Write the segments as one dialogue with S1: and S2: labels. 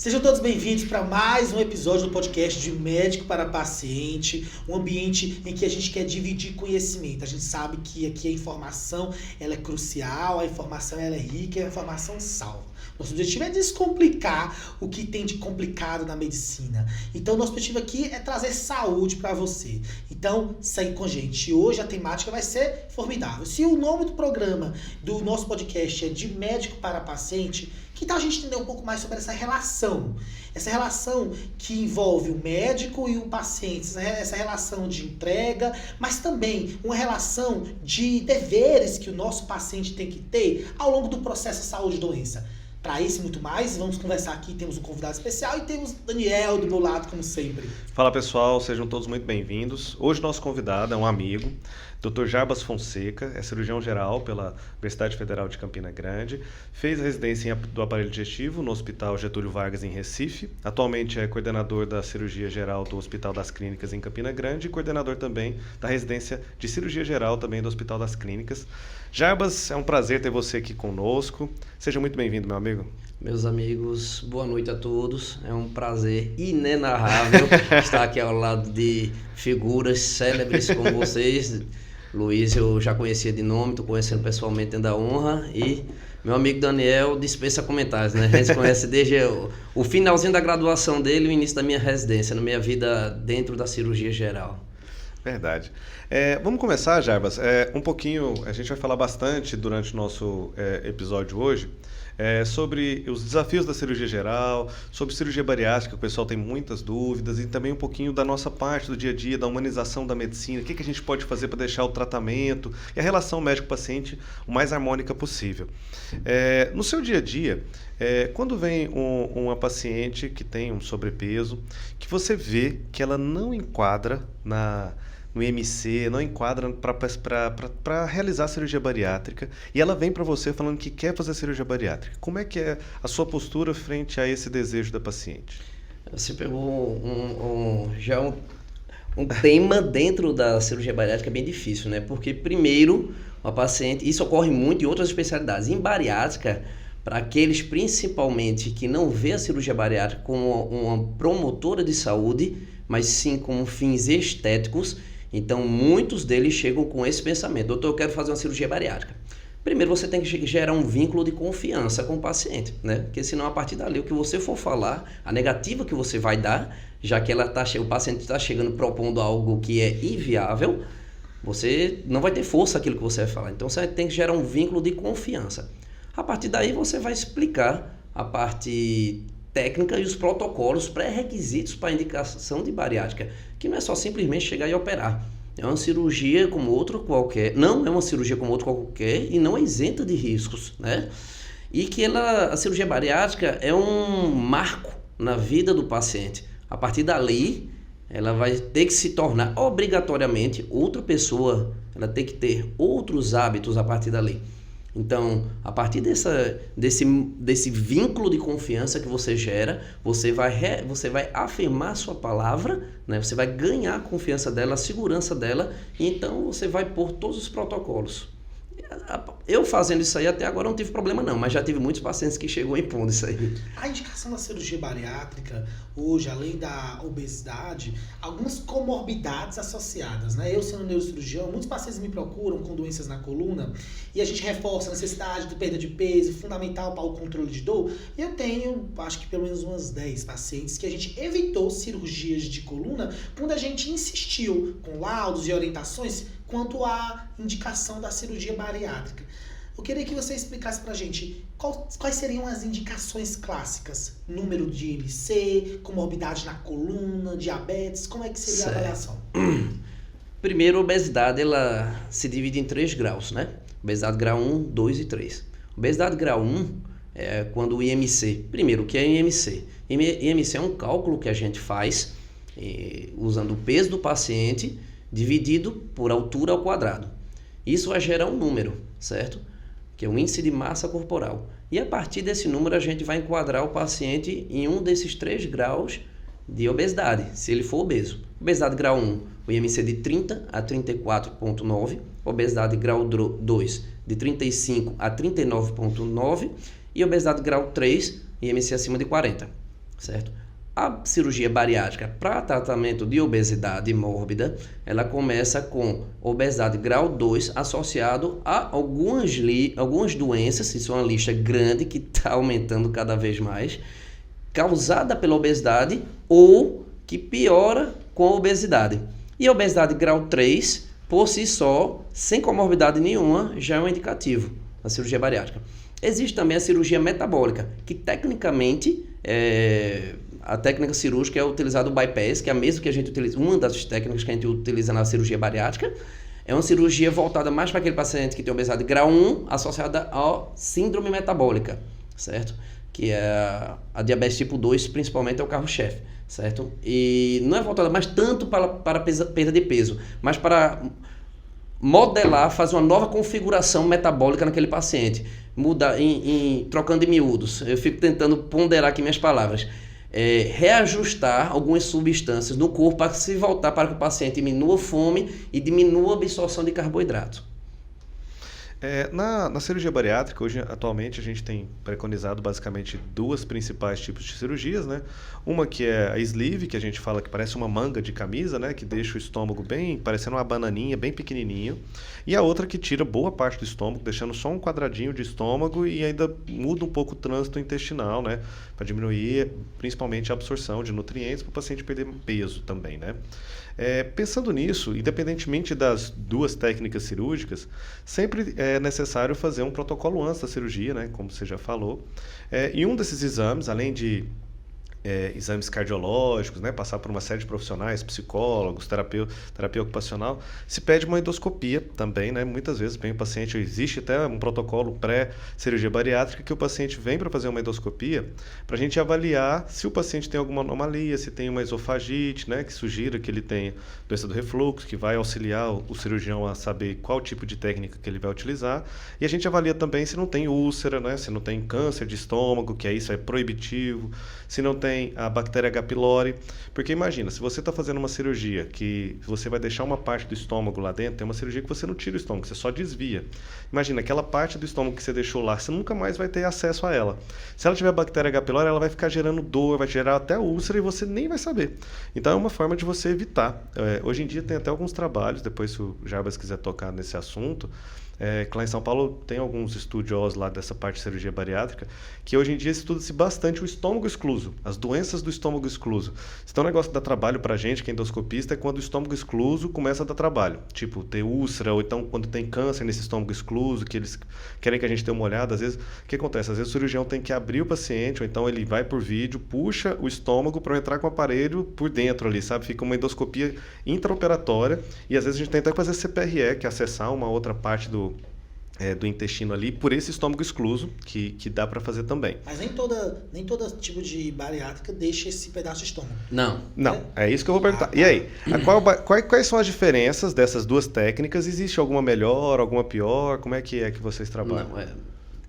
S1: Sejam todos bem-vindos para mais um episódio do podcast de Médico para Paciente, um ambiente em que a gente quer dividir conhecimento. A gente sabe que aqui a informação ela é crucial, a informação ela é rica e a informação salva. Nosso objetivo é descomplicar o que tem de complicado na medicina. Então, nosso objetivo aqui é trazer saúde para você. Então, segue com a gente. Hoje a temática vai ser formidável. Se o nome do programa do nosso podcast é de Médico para Paciente, que tal a gente entender um pouco mais sobre essa relação? Essa relação que envolve o médico e o paciente, essa relação de entrega, mas também uma relação de deveres que o nosso paciente tem que ter ao longo do processo saúde e doença. Para isso e muito mais, vamos conversar aqui, temos um convidado especial e temos Daniel do meu lado, como sempre.
S2: Fala pessoal, sejam todos muito bem-vindos. Hoje nosso convidado é um amigo, Dr. Jarbas Fonseca, é cirurgião geral pela Universidade Federal de Campina Grande, fez a residência do aparelho digestivo no Hospital Getúlio Vargas em Recife, atualmente é coordenador da cirurgia geral do Hospital das Clínicas em Campina Grande e coordenador também da residência de cirurgia geral também do Hospital das Clínicas. Jarbas, é um prazer ter você aqui conosco. Seja muito bem-vindo, meu amigo.
S3: Meus amigos, boa noite a todos. É um prazer inenarrável estar aqui ao lado de figuras célebres como vocês. Luiz eu já conhecia de nome, estou conhecendo pessoalmente dentro da honra. E meu amigo Daniel dispensa comentários, né? A gente conhece desde o finalzinho da graduação dele e o início da minha residência, na minha vida dentro da cirurgia geral.
S2: Verdade. Vamos começar, Jarbas. Um pouquinho, a gente vai falar bastante durante o nosso episódio hoje sobre os desafios da cirurgia geral, sobre cirurgia bariátrica, o pessoal tem muitas dúvidas, e também um pouquinho da nossa parte do dia a dia, da humanização da medicina, o que a gente pode fazer para deixar o tratamento e a relação médico-paciente o mais harmônica possível. No seu dia a dia, quando vem uma paciente que tem um sobrepeso, que você vê que ela não enquadra no IMC, não enquadra para realizar a cirurgia bariátrica, e ela vem para você falando que quer fazer a cirurgia bariátrica. Como é que é a sua postura frente a esse desejo da paciente?
S3: Você pegou um tema dentro da cirurgia bariátrica bem difícil, né? Porque primeiro, uma paciente, isso ocorre muito em outras especialidades. Em bariátrica, para aqueles principalmente que não vê a cirurgia bariátrica como uma promotora de saúde, mas sim como fins estéticos, então muitos deles chegam com esse pensamento: doutor, eu quero fazer uma cirurgia bariátrica. Primeiro você tem que gerar um vínculo de confiança com o paciente, né? Porque senão a partir dali o que você for falar, a negativa que você vai dar, já que o paciente está chegando propondo algo que é inviável, você não vai ter força aquilo que você vai falar. Então você tem que gerar um vínculo de confiança. A partir daí você vai explicar a parte técnica e os protocolos pré-requisitos para a indicação de bariátrica, que não é só simplesmente chegar e operar. É uma cirurgia como outra qualquer, não é uma cirurgia como outra qualquer e não é isenta de riscos, né? E que a cirurgia bariátrica é um marco na vida do paciente. A partir dali, ela vai ter que se tornar obrigatoriamente outra pessoa, ela tem que ter outros hábitos a partir dali. Então, a partir desse vínculo de confiança que você gera, você vai afirmar sua palavra, né? Você vai ganhar a confiança dela, a segurança dela, e então você vai pôr todos os protocolos. Eu fazendo isso aí até agora não tive problema não, mas já tive muitos pacientes que chegou impondo isso aí.
S1: A indicação da cirurgia bariátrica, hoje, além da obesidade, algumas comorbidades associadas, né? Eu sendo neurocirurgião, muitos pacientes me procuram com doenças na coluna e a gente reforça a necessidade de perda de peso, fundamental para o controle de dor. Eu tenho, acho que pelo menos umas 10 pacientes que a gente evitou cirurgias de coluna quando a gente insistiu com laudos e orientações quanto à indicação da cirurgia bariátrica. Eu queria que você explicasse pra gente quais seriam as indicações clássicas. Número de IMC, comorbidade na coluna, diabetes, como é que seria a avaliação?
S3: Primeiro, a obesidade ela se divide em 3 graus, né? Obesidade grau 1, 2 e 3. Obesidade grau 1 é quando o IMC... Primeiro, o que é IMC? IMC é um cálculo que a gente faz usando o peso do paciente dividido por altura ao quadrado. Isso vai gerar um número, certo? Que é o índice de massa corporal. E a partir desse número a gente vai enquadrar o paciente em um desses 3 graus de obesidade, se ele for obeso. Obesidade grau 1, o IMC de 30 a 34,9. Obesidade grau 2, de 35 a 39,9. E obesidade grau 3, IMC acima de 40. certo? A cirurgia bariátrica para tratamento de obesidade mórbida, ela começa com obesidade grau 2 associado a algumas doenças, isso é uma lista grande que está aumentando cada vez mais, causada pela obesidade ou que piora com a obesidade. E a obesidade grau 3, por si só, sem comorbidade nenhuma, já é um indicativo da cirurgia bariátrica. Existe também a cirurgia metabólica, que tecnicamente a técnica cirúrgica é utilizada o bypass, que é a mesma que a gente utiliza, uma das técnicas que a gente utiliza na cirurgia bariátrica. É uma cirurgia voltada mais para aquele paciente que tem obesidade grau 1 associada à síndrome metabólica, certo? Que é a diabetes tipo 2, principalmente é o carro-chefe, certo? E não é voltada mais tanto para perda de peso, mas para modelar, fazer uma nova configuração metabólica naquele paciente. Mudar, trocando em miúdos, eu fico tentando ponderar aqui minhas palavras. Reajustar algumas substâncias no corpo para se voltar para que o paciente diminua a fome e diminua a absorção de carboidrato.
S2: Na cirurgia bariátrica, hoje, atualmente, a gente tem preconizado basicamente duas principais tipos de cirurgias, né? Uma que é a sleeve, que a gente fala que parece uma manga de camisa, né? Que deixa o estômago bem, parecendo uma bananinha, bem pequenininho. E a outra que tira boa parte do estômago, deixando só um quadradinho de estômago e ainda muda um pouco o trânsito intestinal, né? Para diminuir, principalmente, a absorção de nutrientes para o paciente perder peso também, né? Pensando nisso, independentemente das duas técnicas cirúrgicas, sempre é necessário fazer um protocolo antes da cirurgia, né, como você já falou. E um desses exames, além de exames cardiológicos, né, passar por uma série de profissionais, psicólogos, terapia ocupacional, se pede uma endoscopia também, né? Muitas vezes vem o paciente, existe até um protocolo pré-cirurgia bariátrica que o paciente vem para fazer uma endoscopia para a gente avaliar se o paciente tem alguma anomalia, se tem uma esofagite, né, que sugira que ele tenha doença do refluxo, que vai auxiliar o cirurgião a saber qual tipo de técnica que ele vai utilizar. E a gente avalia também se não tem úlcera, né, se não tem câncer de estômago, que isso é proibitivo, se não tem a bactéria H. pylori, porque imagina, se você está fazendo uma cirurgia que você vai deixar uma parte do estômago lá dentro, tem uma cirurgia que você não tira o estômago, você só desvia. Imagina, aquela parte do estômago que você deixou lá, você nunca mais vai ter acesso a ela. Se ela tiver bactéria H. pylori, ela vai ficar gerando dor, vai gerar até úlcera e você nem vai saber. Então é uma forma de você evitar. Hoje em dia tem até alguns trabalhos, depois se o Jarbas quiser tocar nesse assunto, que lá em São Paulo tem alguns estudiosos lá dessa parte de cirurgia bariátrica, que hoje em dia estuda-se bastante o estômago excluso, as doenças do estômago excluso. Então, um negócio que dá trabalho pra gente, que é endoscopista, é quando o estômago excluso começa a dar trabalho. Tipo, ter úlcera, ou então quando tem câncer nesse estômago excluso, que eles querem que a gente dê uma olhada. Às vezes, o que acontece? Às vezes o cirurgião tem que abrir o paciente, ou então ele vai por vídeo, puxa o estômago para entrar com o aparelho por dentro ali, sabe? Fica uma endoscopia intraoperatória, e às vezes a gente tem até que fazer CPRE, que é acessar uma outra parte do intestino ali, por esse estômago excluso, que dá para fazer também.
S1: Mas nem todo tipo de bariátrica deixa esse pedaço de estômago.
S3: Não.
S2: É isso que eu vou perguntar. E aí, quais são as diferenças dessas duas técnicas? Existe alguma melhor, alguma pior? Como é que vocês trabalham?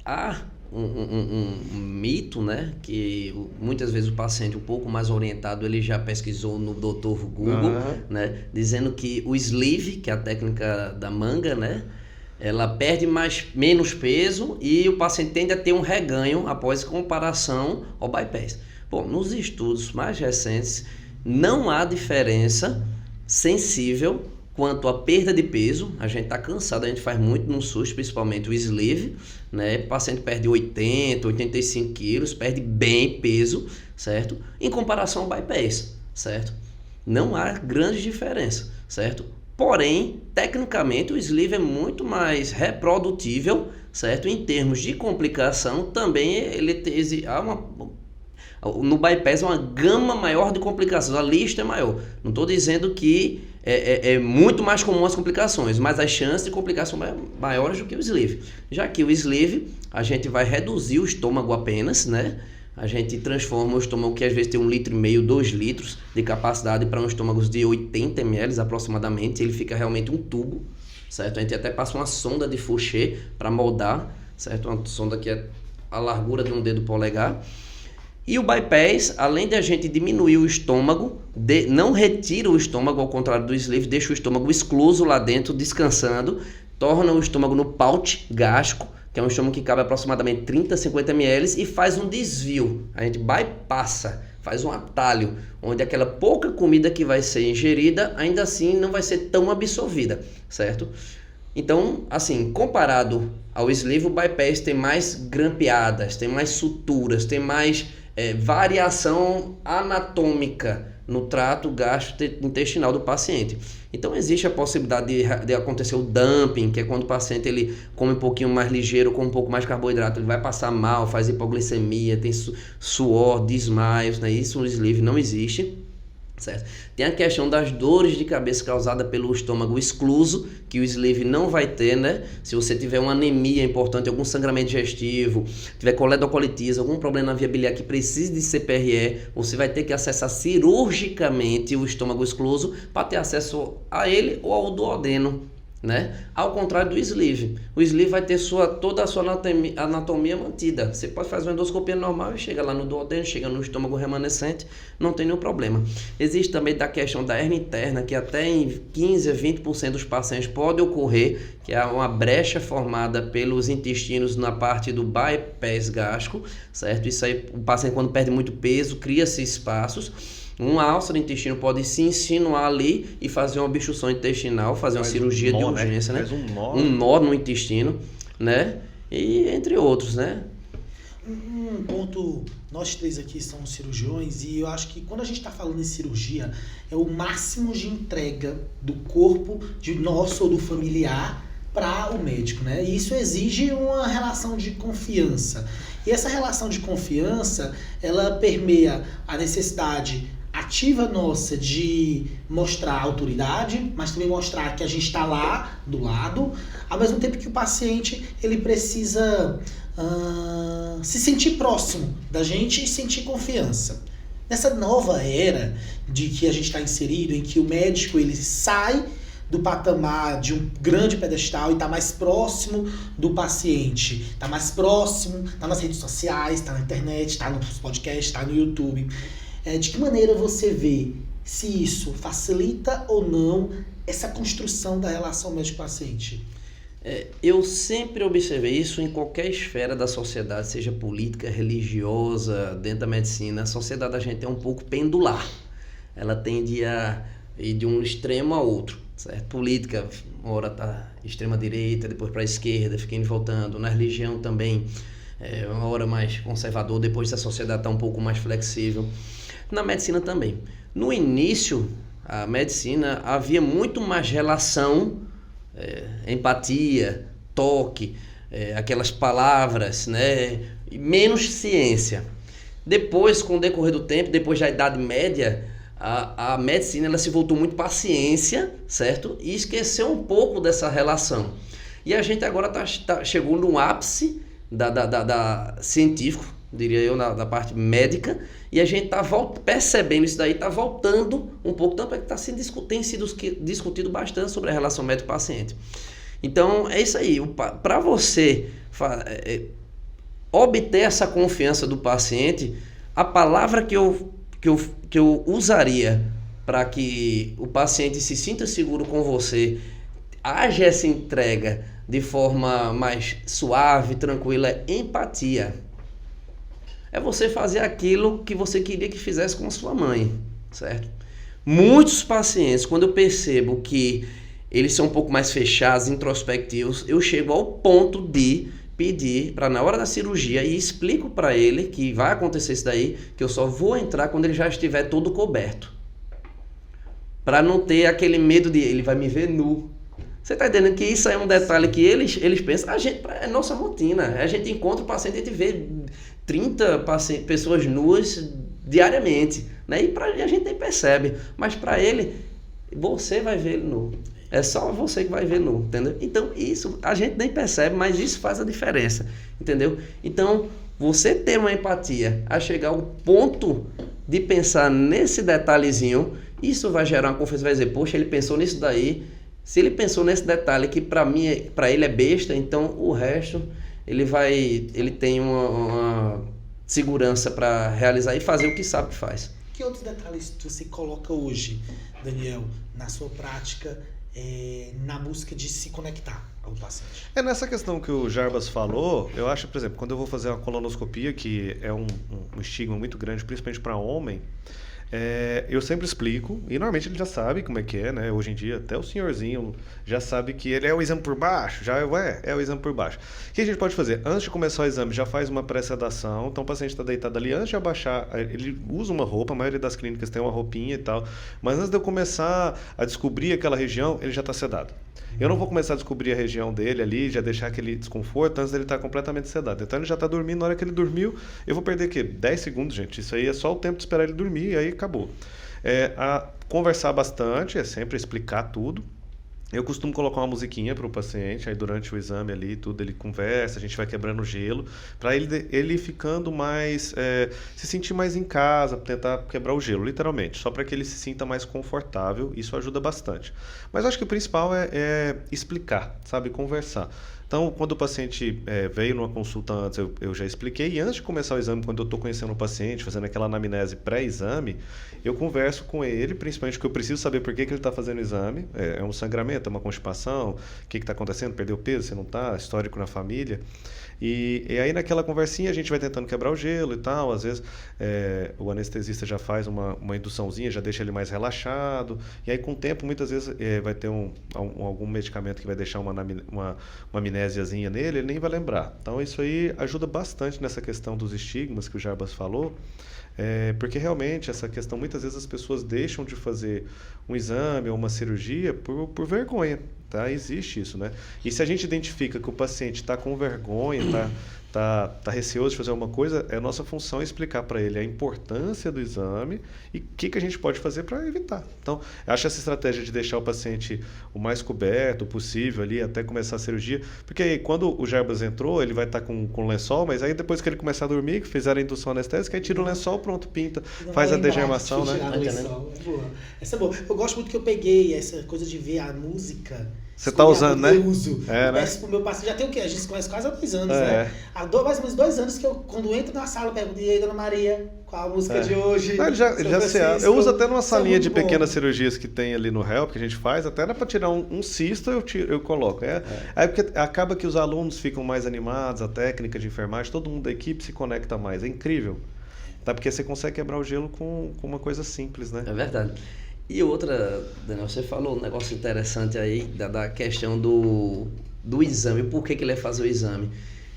S3: Há um mito, né, que muitas vezes o paciente um pouco mais orientado, ele já pesquisou no Dr. Google, né, dizendo que o sleeve, que é a técnica da manga, né, ela perde menos peso e o paciente tende a ter um reganho após comparação ao bypass. Bom, nos estudos mais recentes, não há diferença sensível quanto à perda de peso. A gente está cansado, a gente faz muito no SUS, principalmente o sleeve, né? O paciente perde 80, 85 quilos, perde bem peso, certo? Em comparação ao bypass, certo? Não há grande diferença, certo? Porém, tecnicamente, o sleeve é muito mais reprodutível, certo? Em termos de complicação, também no bypass há uma gama maior de complicações, a lista é maior. Não estou dizendo que é muito mais comum as complicações, mas as chances de complicação são maiores do que o sleeve. Já que o sleeve, a gente vai reduzir o estômago apenas, né? A gente transforma o estômago que às vezes tem 1,5 litro, 2 litros de capacidade para um estômago de 80 ml aproximadamente. Ele fica realmente um tubo, certo? A gente até passa uma sonda de Fouché para moldar, certo? Uma sonda que é a largura de um dedo polegar. E o bypass, além de a gente diminuir o estômago, não retira o estômago, ao contrário do sleeve, deixa o estômago excluso lá dentro, descansando, torna o estômago no pouch gástrico, que é um estômago que cabe aproximadamente 30 a 50 ml e faz um desvio. A gente bypassa faz um atalho, onde aquela pouca comida que vai ser ingerida, ainda assim não vai ser tão absorvida, certo? Então, assim, comparado ao sleeve, o bypass tem mais grampeadas, tem mais suturas, tem mais variação anatômica no trato gastrointestinal do paciente. Então existe a possibilidade de acontecer o dumping, que é quando o paciente ele come um pouquinho mais ligeiro, com um pouco mais de carboidrato, ele vai passar mal, faz hipoglicemia, tem suor, desmaios, né? Isso no sleeve não existe. Certo? Tem a questão das dores de cabeça causadas pelo estômago excluso, que o sleeve não vai ter, né? Se você tiver uma anemia importante, algum sangramento digestivo, tiver coledocolitis, algum problema na via biliar que precise de CPRE, você vai ter que acessar cirurgicamente o estômago excluso para ter acesso a ele ou ao duodeno, né? Ao contrário do sleeve. O sleeve vai ter toda a sua anatomia mantida. Você pode fazer uma endoscopia normal e chega lá no duodeno, chega no estômago remanescente, não tem nenhum problema. Existe também da questão da hernia interna, que até em 15 a 20% dos pacientes pode ocorrer, que é uma brecha formada pelos intestinos na parte do bypass gástrico, certo? Isso aí, o paciente quando perde muito peso, cria-se espaços. Uma alça do intestino pode se insinuar ali e fazer uma obstrução intestinal, fazer uma cirurgia de urgência, né?
S2: Faz
S3: um nó no intestino, né? E entre outros, né?
S1: Um ponto, nós três aqui somos cirurgiões e eu acho que quando a gente está falando em cirurgia, é o máximo de entrega do corpo, de nosso ou do familiar, para o médico, né? E isso exige uma relação de confiança. E essa relação de confiança, ela permeia a necessidade ativa nossa de mostrar autoridade, mas também mostrar que a gente está lá do lado, ao mesmo tempo que o paciente ele precisa se sentir próximo da gente e sentir confiança. Nessa nova era de que a gente está inserido, em que o médico ele sai do patamar de um grande pedestal e está mais próximo do paciente, está mais próximo, está nas redes sociais, está na internet, está nos podcasts, está no YouTube. De que maneira você vê se isso facilita ou não essa construção da relação médico-paciente?
S3: Eu sempre observei isso em qualquer esfera da sociedade, seja política, religiosa, dentro da medicina. A sociedade da gente é um pouco pendular. Ela tende a ir de um extremo a outro, certo? Política, uma hora está extrema direita, depois para a esquerda, fica indo e voltando. Na religião também, uma hora mais conservador, depois a sociedade está um pouco mais flexível. Na medicina também. No início, a medicina havia muito mais relação, empatia, toque, aquelas palavras, né? E menos ciência. Depois, com o decorrer do tempo, depois da Idade Média, a medicina ela se voltou muito para a ciência, certo? E esqueceu um pouco dessa relação. E a gente agora chegou no ápice da científico, diria eu, da parte médica, e a gente está percebendo isso daí, está voltando um pouco, tanto é que tem sido discutido bastante sobre a relação médico-paciente. Então, é isso aí. Para você obter essa confiança do paciente, a palavra que eu usaria para que o paciente se sinta seguro com você, haja essa entrega de forma mais suave, tranquila, é empatia. É você fazer aquilo que você queria que fizesse com a sua mãe, certo? Muitos pacientes, quando eu percebo que eles são um pouco mais fechados, introspectivos, eu chego ao ponto de pedir para na hora da cirurgia e explico para ele que vai acontecer isso daí, que eu só vou entrar quando ele já estiver todo coberto. Para não ter aquele medo de ele vai me ver nu. Você está entendendo que isso é um detalhe que eles pensam, é nossa rotina. A gente encontra o paciente, a gente vê 30 pessoas nuas diariamente, né? E a gente nem percebe, mas para ele, você vai ver ele nu. É só você que vai ver nu, entendeu? Então isso a gente nem percebe, mas isso faz a diferença, entendeu? Então você ter uma empatia a chegar ao ponto de pensar nesse detalhezinho, isso vai gerar uma confiança, vai dizer, poxa, ele pensou nisso daí. Se ele pensou nesse detalhe que para ele é besta, então o resto ele tem uma segurança para realizar e fazer o que sabe que faz.
S1: Que outros detalhes você coloca hoje, Daniel, na sua prática, na busca de se conectar? ao paciente.
S2: Nessa questão que o Jarbas falou, eu acho, por exemplo, quando eu vou fazer uma colonoscopia, que é um estigma muito grande, principalmente para homem, eu sempre explico, e normalmente ele já sabe como é que é, né? Hoje em dia, até o senhorzinho já sabe que ele é o exame por baixo, já é o exame por baixo. O que a gente pode fazer? Antes de começar o exame, já faz uma pré-sedação, então o paciente está deitado ali, antes de abaixar, ele usa uma roupa, a maioria das clínicas tem uma roupinha e tal, mas antes de eu começar a descobrir aquela região, ele já está sedado. Eu não vou começar a descobrir a região dele ali, já deixar aquele desconforto antes dele estar completamente sedado. Então ele já está dormindo, na hora que ele dormiu, eu vou perder o quê? 10 segundos, gente. Isso aí é só o tempo de esperar ele dormir e aí acabou. A conversar bastante, é sempre explicar tudo. Eu costumo colocar uma musiquinha para o paciente, aí durante o exame ali, tudo, ele conversa, a gente vai quebrando o gelo, para ele ficando mais, se sentir mais em casa, tentar quebrar o gelo, literalmente, só para que ele se sinta mais confortável, isso ajuda bastante. Mas eu acho que o principal é explicar, sabe, conversar. Então, quando o paciente veio numa consulta antes, eu já expliquei, e antes de começar o exame, quando eu estou conhecendo o paciente, fazendo aquela anamnese pré-exame, eu converso com ele, principalmente porque eu preciso saber por que ele está fazendo o exame, é um sangramento, é uma constipação, o que está acontecendo, perdeu peso, se não está, histórico na família. E aí naquela conversinha a gente vai tentando quebrar o gelo e tal, às vezes o anestesista já faz uma induçãozinha, já deixa ele mais relaxado, e aí com o tempo muitas vezes vai ter algum medicamento que vai deixar uma amnésiazinha nele, ele nem vai lembrar. Então isso aí ajuda bastante nessa questão dos estigmas que o Jarbas falou, porque realmente essa questão, muitas vezes as pessoas deixam de fazer um exame ou uma cirurgia por vergonha. Tá? Existe isso, né? E se a gente identifica que o paciente está com vergonha, tá receoso de fazer alguma coisa, é nossa função explicar para ele a importância do exame e o que a gente pode fazer para evitar. Então, eu acho essa estratégia de deixar o paciente o mais coberto possível ali até começar a cirurgia, porque aí, quando o Jarbas entrou, ele vai estar com lençol, mas aí depois que ele começar a dormir, que fizeram a indução anestésica, aí tira o lençol, pronto, pinta, faz a degermação, né?
S1: Essa é boa. Eu gosto muito que eu peguei essa coisa de ver a música.
S2: Você tá usando, né?
S1: Eu uso. Eu
S2: né?
S1: peço pro meu paciente, já tem o quê? A gente se conhece quase há 2 anos, né? Há mais ou menos 2 anos que eu, quando entro na sala, eu pergunto, e aí, dona Maria, qual a música de hoje?
S2: Ele já eu uso até numa salinha de pequenas cirurgias que tem ali no HELP, que a gente faz, até para tirar um cisto eu coloco. Aí porque acaba que os alunos ficam mais animados, a técnica de enfermagem, todo mundo da equipe se conecta mais. É incrível. Tá? Porque você consegue quebrar o gelo com uma coisa simples, né?
S3: É verdade. E outra, Daniel, você falou um negócio interessante aí da questão do exame, por que ele vai fazer o exame.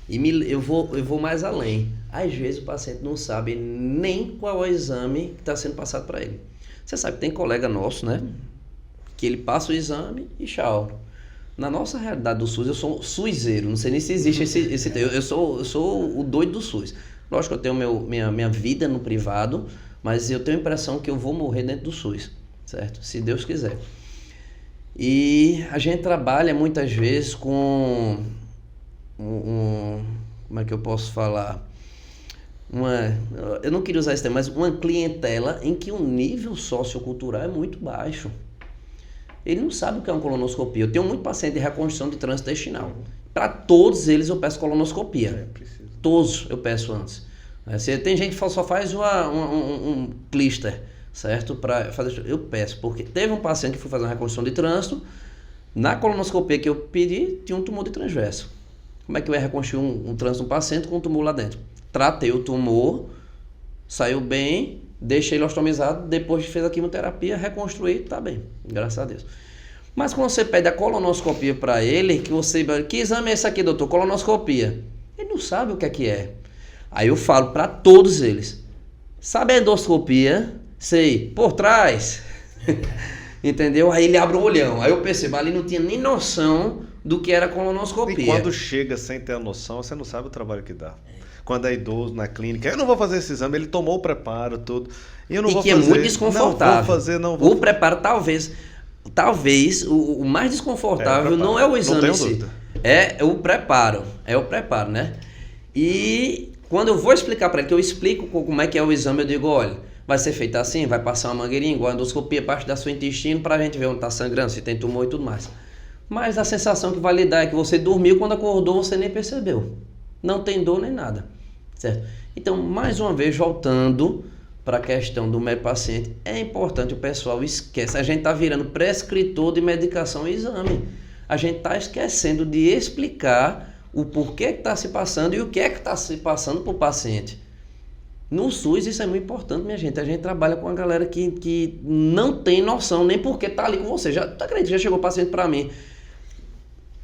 S3: E eu vou mais além. Às vezes o paciente não sabe nem qual é o exame que está sendo passado para ele. Você sabe que tem colega nosso, né? Que ele passa o exame e tchau. Na nossa realidade do SUS, eu sou SUSeiro, não sei nem se existe esse termo. Eu sou o doido do SUS. Lógico que eu tenho minha vida no privado, mas eu tenho a impressão que eu vou morrer dentro do SUS. Certo? Se Deus quiser. E a gente trabalha muitas vezes com como é que eu posso falar? Eu não queria usar esse termo, mas uma clientela em que o nível sociocultural é muito baixo. Ele não sabe o que é uma colonoscopia. Eu tenho muito paciente de reconstrução de trânsito intestinal. Para todos eles eu peço colonoscopia. Todos eu peço antes. Tem gente que só faz um clister, certo? Para fazer, eu peço, porque teve um paciente que foi fazer uma reconstrução de trânsito, na colonoscopia que eu pedi, tinha um tumor de transverso. Como é que eu ia reconstruir um trânsito de um paciente com um tumor lá dentro? Tratei o tumor, saiu bem, deixei ele ostomizado, depois fez a quimioterapia, reconstruí, tá bem, graças a Deus. Mas quando você pede a colonoscopia para ele, que exame é esse aqui, doutor? Colonoscopia. Ele não sabe o que é. Aí eu falo para todos eles, sabe a endoscopia? Sei, por trás, entendeu? Aí ele abre o olhão, aí eu percebo, ali não tinha nem noção do que era colonoscopia.
S2: E quando chega sem ter a noção, você não sabe o trabalho que dá. Quando é idoso na clínica, eu não vou fazer esse exame, ele tomou o preparo, tudo, e eu não vou fazer.
S3: E que é muito desconfortável.
S2: Não vou fazer.
S3: O preparo, talvez o mais desconfortável não é o exame em si. É o preparo, né? E quando eu vou explicar para ele, que eu explico como é que é o exame, eu digo, olha, vai ser feito assim, vai passar uma mangueirinha, igual a endoscopia, parte da sua intestino, para a gente ver onde está sangrando, se tem tumor e tudo mais. Mas a sensação que vai lhe dar é que você dormiu, quando acordou você nem percebeu. Não tem dor nem nada, certo? Então, mais uma vez, voltando para a questão do médico paciente, é importante, o pessoal esquece, a gente está virando prescritor de medicação e exame. a gente está esquecendo de explicar o porquê que está se passando e o que é que está se passando para o paciente. No SUS isso é muito importante, minha gente. A gente trabalha com uma galera que não tem noção nem porque está ali com você. Já, tu acredita, já chegou paciente para mim.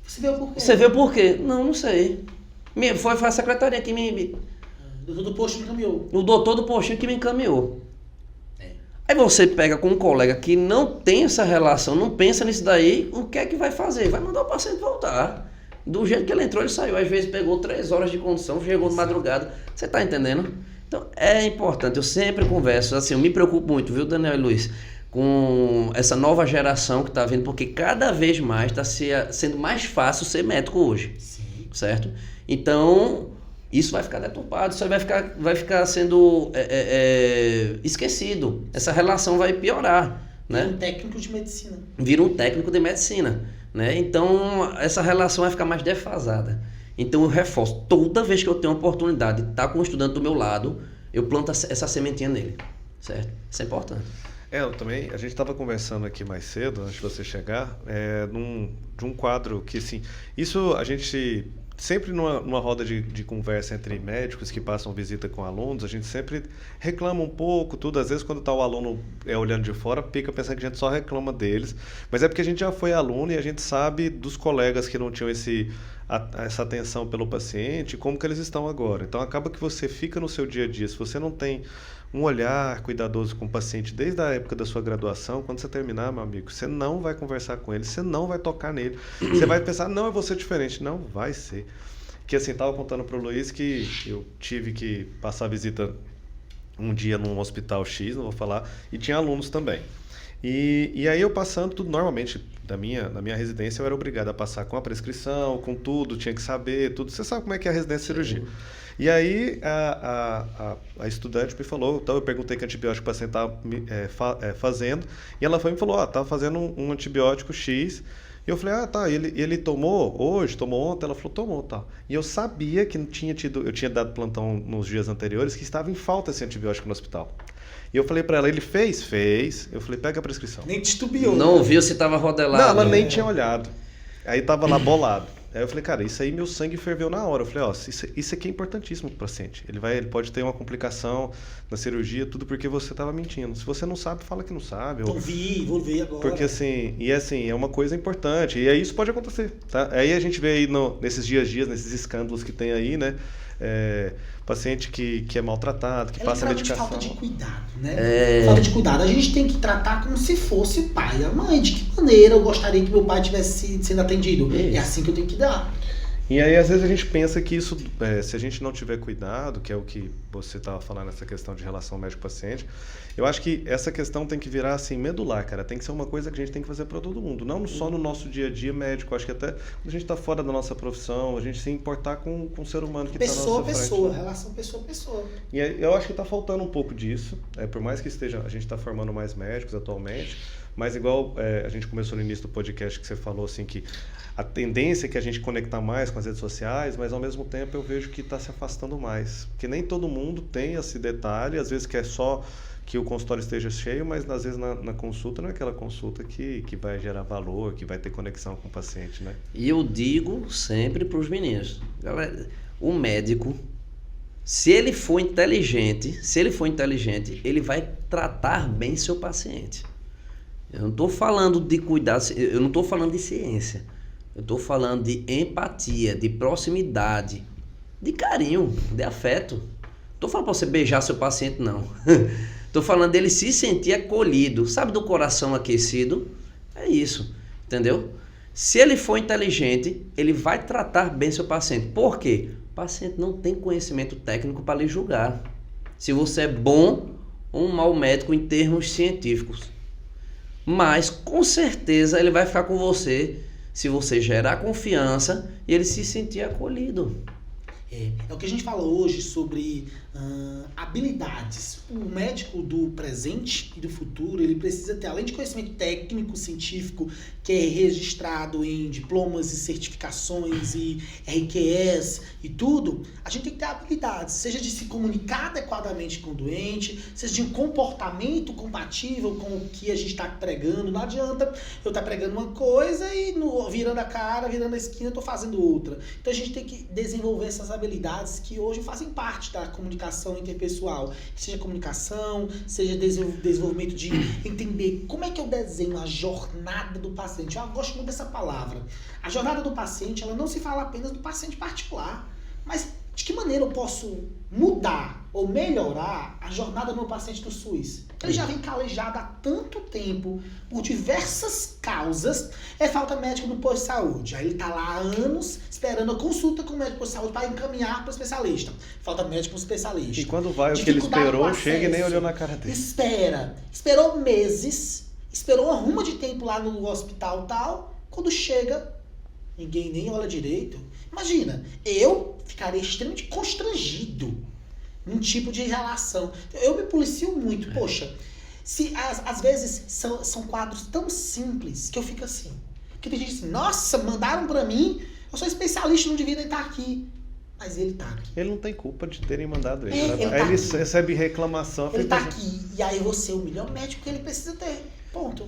S1: Você viu por quê?
S3: Você viu por quê? Não sei. Foi a secretaria que me...
S1: O doutor do posto me encaminhou.
S3: O doutor do postinho que me encaminhou. Aí você pega com um colega que não tem essa relação, não pensa nisso daí, o que é que vai fazer? Vai mandar o paciente voltar. Do jeito que ele entrou, ele saiu. Às vezes pegou 3 horas de condução, chegou de madrugada. Você tá entendendo? Então é importante, eu sempre converso, assim, eu me preocupo muito, viu, Daniel e Luiz, com essa nova geração que tá vindo, porque cada vez mais está sendo mais fácil ser médico hoje.
S1: Sim.
S3: Certo? Então, isso vai ficar deturpado, isso vai ficar sendo esquecido. Essa relação vai piorar, né?
S1: Um técnico de medicina.
S3: Vira um técnico de medicina, né? Então, essa relação vai ficar mais defasada. Então, eu reforço, toda vez que eu tenho a oportunidade de estar com um estudante do meu lado, eu planto essa sementinha nele, certo? Isso é importante.
S2: Eu também, a gente estava conversando aqui mais cedo, antes de você chegar, de um quadro que, assim, isso a gente, sempre numa roda de conversa entre médicos que passam visita com alunos, a gente sempre reclama um pouco, tudo, às vezes quando está o aluno olhando de fora, fica pensando que a gente só reclama deles, mas é porque a gente já foi aluno e a gente sabe dos colegas que não tinham essa atenção pelo paciente, como que eles estão agora. Então acaba que você fica no seu dia a dia, se você não tem um olhar cuidadoso com o paciente desde a época da sua graduação, quando você terminar, meu amigo, você não vai conversar com ele, você não vai tocar nele, você vai pensar, não, eu vou ser diferente. Não, vai ser. Que assim, estava contando para o Luiz que eu tive que passar visita um dia num hospital X, não vou falar, e tinha alunos também. E aí eu passando tudo, normalmente, na minha residência eu era obrigado a passar com a prescrição, com tudo, tinha que saber, tudo. Você sabe como é que é a residência de cirurgia. E aí a estudante me falou, então eu perguntei que antibiótico o paciente estava fazendo, e ela foi e me falou, estava fazendo um antibiótico X, e eu falei, tá, ele tomou hoje, tomou ontem? Ela falou, tomou, tá. E eu sabia que eu tinha dado plantão nos dias anteriores, que estava em falta esse antibiótico no hospital. E eu falei pra ela, ele fez? Fez. Eu falei, pega a prescrição.
S1: Nem titubeou.
S3: Não viu se estava rodelado.
S2: Não, ela nem tinha olhado. Aí tava lá bolado. Aí eu falei, cara, isso aí meu sangue ferveu na hora. Eu falei, isso aqui é importantíssimo pro paciente. Ele pode ter uma complicação na cirurgia, tudo porque você tava mentindo. Se você não sabe, fala que não sabe.
S1: Então vou ver agora.
S2: Porque assim, é uma coisa importante. E aí isso pode acontecer, tá? Aí a gente vê aí nesses dias, nesses escândalos que tem aí, né? Paciente que é maltratado, que passa medicação.
S1: Falta de cuidado, né? Falta de cuidado. A gente tem que tratar como se fosse o pai. A mãe, de que maneira eu gostaria que meu pai tivesse sendo atendido? É assim que eu tenho que dar.
S2: E aí, às vezes, a gente pensa que isso, se a gente não tiver cuidado, que é o que você estava falando, essa questão de relação médico-paciente, eu acho que essa questão tem que virar, assim, medular, cara. Tem que ser uma coisa que a gente tem que fazer para todo mundo. Não só no nosso dia a dia médico. Acho que até quando a gente está fora da nossa profissão, a gente se importar com o ser humano que está na nossa frente.
S1: Pessoa, relação pessoa-pessoa.
S2: E eu acho que está faltando um pouco disso. Por mais que a gente está formando mais médicos atualmente, mas igual a gente começou no início do podcast que você falou, assim, que a tendência é que a gente conectar mais com as redes sociais, mas ao mesmo tempo eu vejo que está se afastando mais. Porque nem todo mundo tem esse detalhe, às vezes quer só que o consultório esteja cheio, mas às vezes na consulta não é aquela consulta que vai gerar valor, que vai ter conexão com o paciente, né?
S3: E eu digo sempre para os meninos, galera, o médico, se ele for inteligente, ele vai tratar bem seu paciente. Eu não estou falando de cuidado, eu não estou falando de ciência. Eu estou falando de empatia, de proximidade, de carinho, de afeto. Não estou falando para você beijar seu paciente, não. Estou falando dele se sentir acolhido, sabe, do coração aquecido? É isso, entendeu? Se ele for inteligente, ele vai tratar bem seu paciente. Por quê? O paciente não tem conhecimento técnico para lhe julgar. Se você é bom ou um mau médico em termos científicos. Mas, com certeza, ele vai ficar com você se você gerar confiança e ele se sentir acolhido.
S1: É o que a gente fala hoje sobre habilidades. O médico do presente e do futuro, ele precisa ter, além de conhecimento técnico, científico, que é registrado em diplomas e certificações e RQS e tudo, a gente tem que ter habilidades, seja de se comunicar adequadamente com o doente, seja de um comportamento compatível com o que a gente está pregando. Não adianta eu estar pregando uma coisa e virando a cara, virando a esquina, eu estou fazendo outra. Então a gente tem que desenvolver essas habilidades que hoje fazem parte da comunicação interpessoal, seja comunicação, seja desenvolvimento de entender como é que eu desenho a jornada do paciente. Eu gosto muito dessa palavra. A jornada do paciente, ela não se fala apenas do paciente particular, mas de que maneira eu posso mudar ou melhorar a jornada do meu paciente do SUS? Ele já vem calejado há tanto tempo, por diversas causas, é falta médico no posto de saúde. Aí ele tá lá há anos esperando a consulta com o médico do posto de saúde para encaminhar para o especialista. Falta médico no especialista.
S2: E quando vai o que ele esperou, chega e nem olhou na cara dele.
S1: Esperou meses, esperou uma ruma de tempo lá no hospital e tal, quando chega, ninguém nem olha direito. Imagina, eu ficaria extremamente constrangido num tipo de relação. Eu me policio muito. Poxa, se às vezes são quadros tão simples que eu fico assim. Porque tem gente assim, nossa, mandaram pra mim, eu sou especialista, não devia estar aqui. Mas ele tá aqui.
S2: Ele não tem culpa de terem mandado ele.
S1: Ele
S2: recebe reclamação.
S1: Ele tá aqui. E aí você humilha o médico que ele precisa ter. Ponto.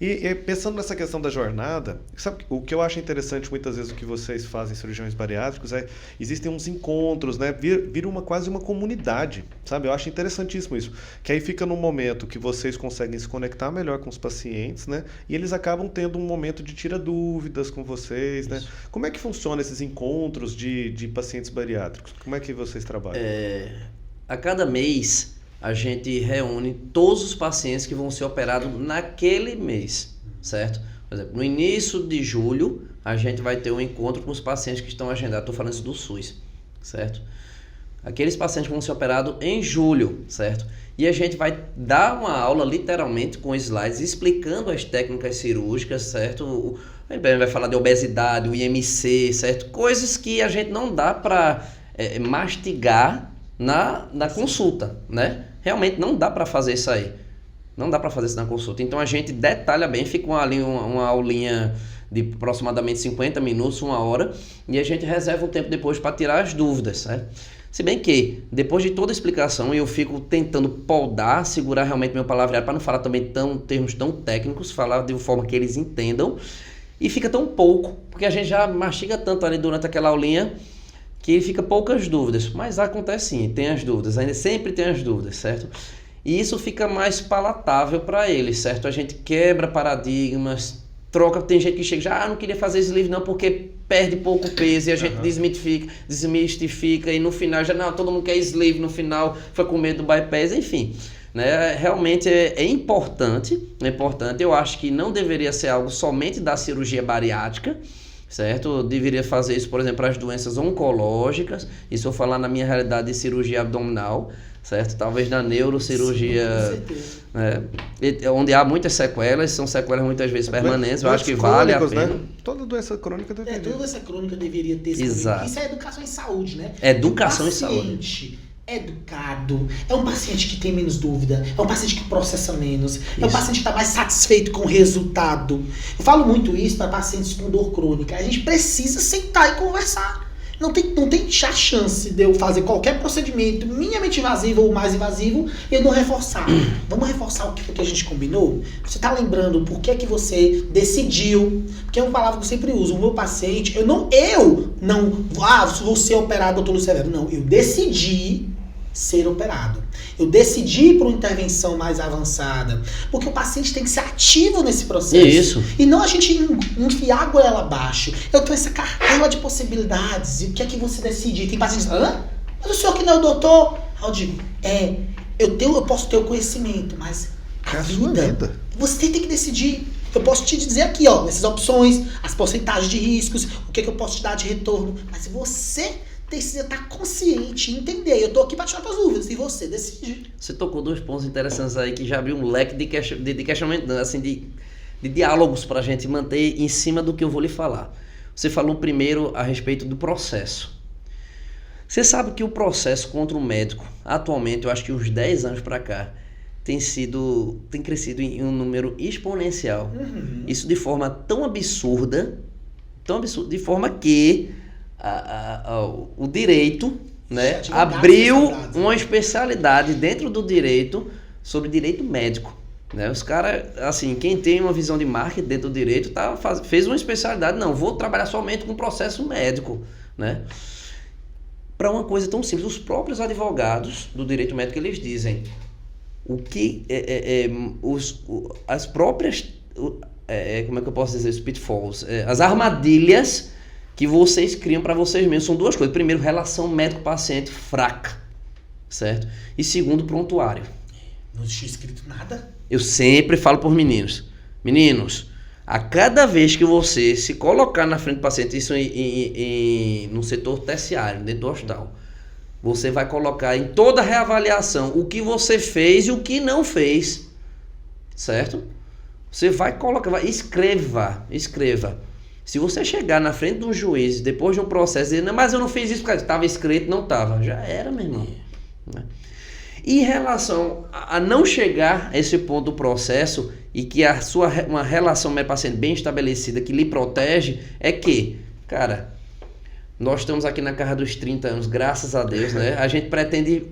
S2: E pensando nessa questão da jornada, sabe o que eu acho interessante muitas vezes o que vocês fazem, cirurgiões bariátricos, existem uns encontros, né? Vira quase uma comunidade, sabe? Eu acho interessantíssimo isso. Que aí fica num momento que vocês conseguem se conectar melhor com os pacientes, né? E eles acabam tendo um momento de tira dúvidas com vocês, né? Como é que funciona esses encontros de pacientes bariátricos? Como é que vocês trabalham?
S3: A cada mês a gente reúne todos os pacientes que vão ser operados naquele mês, certo? Por exemplo, no início de julho, a gente vai ter um encontro com os pacientes que estão agendados, estou falando isso do SUS, certo? Aqueles pacientes vão ser operados em julho, certo? E a gente vai dar uma aula, literalmente, com slides, explicando as técnicas cirúrgicas, certo? A gente vai falar de obesidade, o IMC, certo? Coisas que a gente não dá para mastigar na consulta, né? Realmente não dá para fazer isso aí. Não dá para fazer isso na consulta. Então a gente detalha bem, fica uma aulinha de aproximadamente 50 minutos, 1 hora, e a gente reserva um tempo depois para tirar as dúvidas, certo? Se bem que, depois de toda a explicação, eu fico tentando podar, segurar realmente meu palavreado, para não falar também termos tão técnicos, falar de uma forma que eles entendam, e fica tão pouco, porque a gente já mastiga tanto ali durante aquela aulinha, que fica poucas dúvidas, mas acontece sim, tem as dúvidas, ainda sempre tem as dúvidas, certo? E isso fica mais palatável para eles, certo? A gente quebra paradigmas, troca, tem gente que chega já, não queria fazer sleeve não, porque perde pouco peso, e a gente desmistifica, e no final já, não, todo mundo quer sleeve, no final foi com medo do bypass, enfim. Né? Realmente é importante, eu acho que não deveria ser algo somente da cirurgia bariátrica, certo? Eu deveria fazer isso, por exemplo, para as doenças oncológicas, e se eu falar na minha realidade de cirurgia abdominal, certo? Talvez na neurocirurgia, né? Onde há muitas sequelas, são sequelas muitas vezes permanentes, eu acho que vale a pena.
S2: Né? Toda doença crônica deveria.
S1: Toda doença crônica deveria ter esse.
S3: Exato.
S1: Isso é educação em saúde, né?
S3: Educação em saúde.
S1: Educado, é um paciente que tem menos dúvida, é um paciente que processa menos, é um paciente que está mais satisfeito com o resultado. Eu falo muito isso para pacientes com dor crônica. A gente precisa sentar e conversar. Não tem chance de eu fazer qualquer procedimento minimamente invasivo ou mais invasivo e eu não reforçar. Vamos reforçar o que a gente combinou? Você está lembrando por que você decidiu? Porque é uma palavra que eu sempre uso. O meu paciente, eu não vou ser operado, doutor Luiz Severo. Não, eu decidi ser operado. Eu decidi ir para uma intervenção mais avançada. Porque o paciente tem que ser ativo nesse processo.
S3: Isso.
S1: E não a gente enfiar a goela abaixo. Eu tenho essa cartela de possibilidades. E o que é que você decide? Tem pacientes que dizem, mas o senhor que não é o doutor? Eu digo, eu posso ter o conhecimento, mas a vida, você tem que decidir. Eu posso te dizer aqui, essas opções, as porcentagens de riscos, o que eu posso te dar de retorno. Mas você precisa estar consciente e entender. Eu tô aqui para tirar as dúvidas e você decide.
S3: Você tocou 2 pontos interessantes aí que já abriu um leque de questionamento, assim, de diálogos para a gente manter em cima do que eu vou lhe falar. Você falou primeiro a respeito do processo. Você sabe que o processo contra o médico, atualmente, eu acho que uns 10 anos para cá, tem crescido em um número exponencial. Isso de forma tão absurda, de forma que o direito, né, abriu uma especialidade dentro do direito sobre direito médico. Né? Os caras, assim, quem tem uma visão de marketing dentro do direito fez uma especialidade, não, vou trabalhar somente com processo médico, né? Para uma coisa tão simples, os próprios advogados do direito médico, eles dizem o que as próprias, como é que eu posso dizer, os pitfalls, as armadilhas que vocês criam para vocês mesmos, são duas coisas. Primeiro, relação médico-paciente fraca, certo? E segundo, prontuário.
S1: Não tinha escrito nada.
S3: Eu sempre falo para os meninos, a cada vez que você se colocar na frente do paciente, isso no setor terciário, dentro do hospital, você vai colocar em toda a reavaliação o que você fez e o que não fez, certo? Você vai colocar, escreva. Se você chegar na frente de um juiz, depois de um processo, e dizer, não, mas eu não fiz isso porque estava escrito, não estava, já era, meu irmão. Né? E em relação a não chegar a esse ponto do processo e que uma relação médico-paciente bem estabelecida que lhe protege, é que, cara, nós estamos aqui na casa dos 30 anos, graças a Deus, né? A gente pretende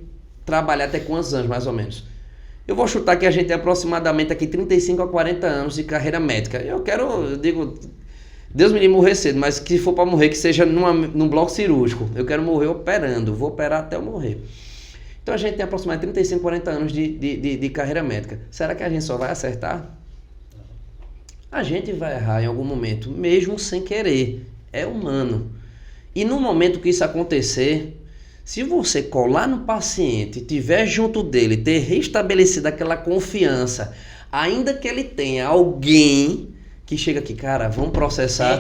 S3: trabalhar até quantos anos, mais ou menos? Eu vou chutar que a gente tem aproximadamente aqui 35 a 40 anos de carreira médica. Eu digo, Deus me livre morrer cedo, mas que for para morrer, que seja num bloco cirúrgico. Eu quero morrer operando, vou operar até eu morrer. Então a gente tem aproximadamente 35, 40 anos de carreira médica. Será que a gente só vai acertar? A gente vai errar em algum momento, mesmo sem querer. É humano. E no momento que isso acontecer, se você colar no paciente, tiver junto dele, ter restabelecido aquela confiança, ainda que ele tenha alguém que chega aqui, cara, vamos processar.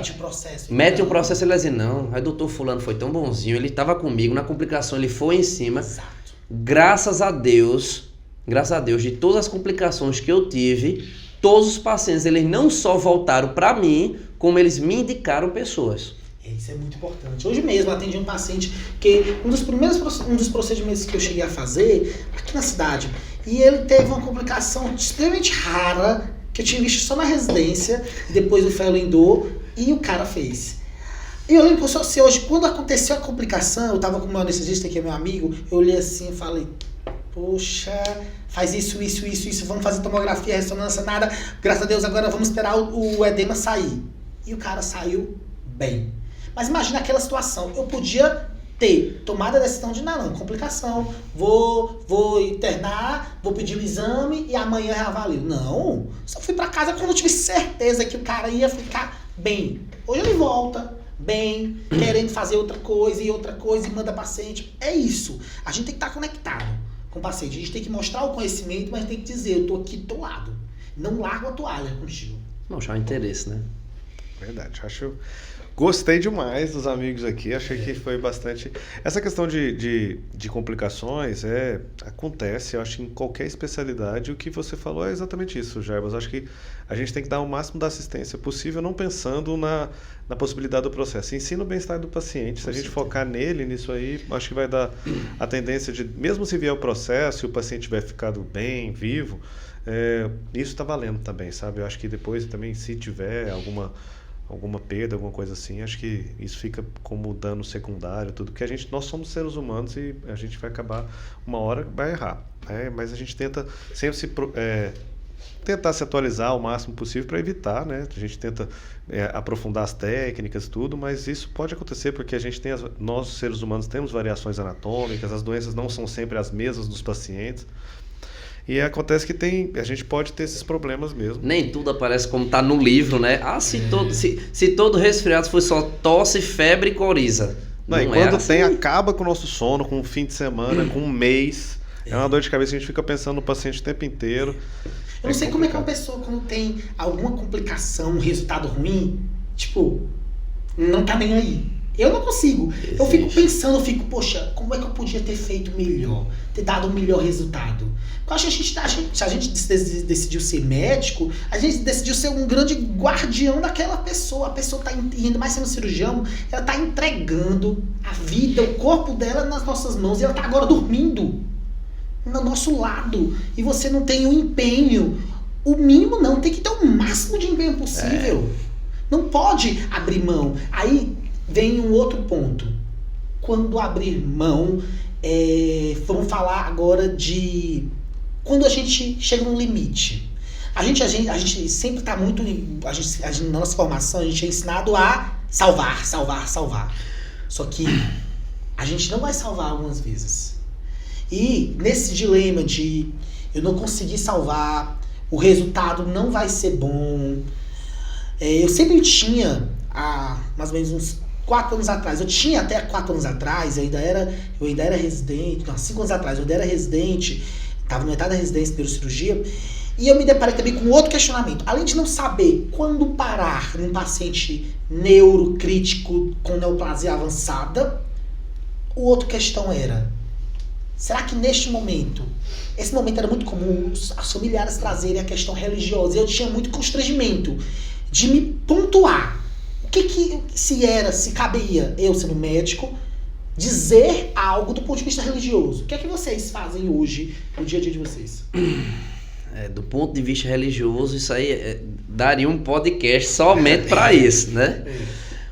S3: Mete o processo, ele vai dizer, não, aí o doutor fulano foi tão bonzinho, ele estava comigo, na complicação ele foi em cima.
S1: Exato.
S3: Graças a Deus, de todas as complicações que eu tive, todos os pacientes, eles não só voltaram para mim, como eles me indicaram pessoas.
S1: Isso é muito importante. Hoje mesmo eu atendi um paciente que um dos procedimentos que eu cheguei a fazer aqui na cidade, e ele teve uma complicação extremamente rara que eu tinha visto só na residência, depois do Fellow Indoor, e o cara fez. E eu lembro que assim, hoje, quando aconteceu a complicação, eu tava com o meu anestesista, que é meu amigo, eu olhei assim e falei, poxa, faz isso, vamos fazer tomografia, ressonância, nada, graças a Deus agora vamos esperar o edema sair. E o cara saiu bem. Mas imagina aquela situação, eu podia ter tomado a decisão de não, complicação, vou internar, vou pedir o exame e amanhã reavalio. Não, só fui pra casa quando eu tive certeza que o cara ia ficar bem. Hoje ele volta bem, querendo fazer outra coisa e manda paciente. É isso, a gente tem que estar conectado com o paciente, a gente tem que mostrar o conhecimento, mas tem que dizer, eu tô aqui do teu lado, não largo a toalha contigo.
S3: Mostrar o interesse, né?
S2: Verdade, gostei demais dos amigos aqui, achei que foi bastante... Essa questão de complicações acontece, eu acho, em qualquer especialidade. O que você falou é exatamente isso, Jarbas. Acho que a gente tem que dar o máximo da assistência possível, não pensando na possibilidade do processo. Ensina o bem-estar do paciente. Se a gente focar nisso aí, acho que vai dar a tendência de, mesmo se vier o processo e o paciente tiver ficado bem, vivo, isso está valendo também, sabe? Eu acho que depois também, se tiver alguma perda, alguma coisa assim, acho que isso fica como dano secundário, tudo, porque nós somos seres humanos e a gente vai acabar, uma hora vai errar, mas a gente tenta sempre tentar se atualizar o máximo possível para evitar, né? A gente tenta aprofundar as técnicas, tudo, mas isso pode acontecer porque nós seres humanos temos variações anatômicas, as doenças não são sempre as mesmas dos pacientes. E acontece que a gente pode ter esses problemas mesmo.
S3: Nem tudo aparece como está no livro, né? Se todo resfriado foi só tosse, febre e coriza.
S2: Não, e quando assim, acaba com o nosso sono, com o fim de semana, com um mês, é uma dor de cabeça, a gente fica pensando no paciente o tempo inteiro.
S1: Eu não sei como é que uma pessoa, quando tem alguma complicação, um resultado ruim, tipo, não tá nem aí. Eu não consigo. Eu fico
S3: Existe.
S1: pensando, poxa, como é que eu podia ter feito melhor? Ter dado um melhor resultado? Eu acho que se a gente decidiu ser médico, a gente decidiu ser um grande guardião daquela pessoa. A pessoa está, ainda mais sendo cirurgião, ela está entregando a vida, o corpo dela nas nossas mãos e ela está agora dormindo no nosso lado. E você não tem o empenho, o mínimo não, tem que ter o máximo de empenho possível. Não pode abrir mão. Aí vem um outro ponto. Quando abrir mão, vamos falar agora de quando a gente chega num limite. A gente sempre está muito. Na nossa formação, a gente é ensinado a salvar. Só que a gente não vai salvar algumas vezes. E nesse dilema de eu não conseguir salvar, o resultado não vai ser bom. Eu sempre tinha, há mais ou menos uns 4 anos atrás, eu tinha até 4 anos atrás, eu ainda era residente, 5 anos atrás, eu ainda era residente, estava na metade da residência de neurocirurgia, e eu me deparei também com outro questionamento. Além de não saber quando parar num paciente neurocrítico com neoplasia avançada, o outro questão era, será que neste momento, esse momento era muito comum os familiares trazerem a questão religiosa, e eu tinha muito constrangimento de me pontuar. O que se cabia, eu sendo médico, dizer algo do ponto de vista religioso? O que é que vocês fazem hoje, no dia a dia de vocês?
S3: Do ponto de vista religioso, isso aí daria um podcast somente para isso, né?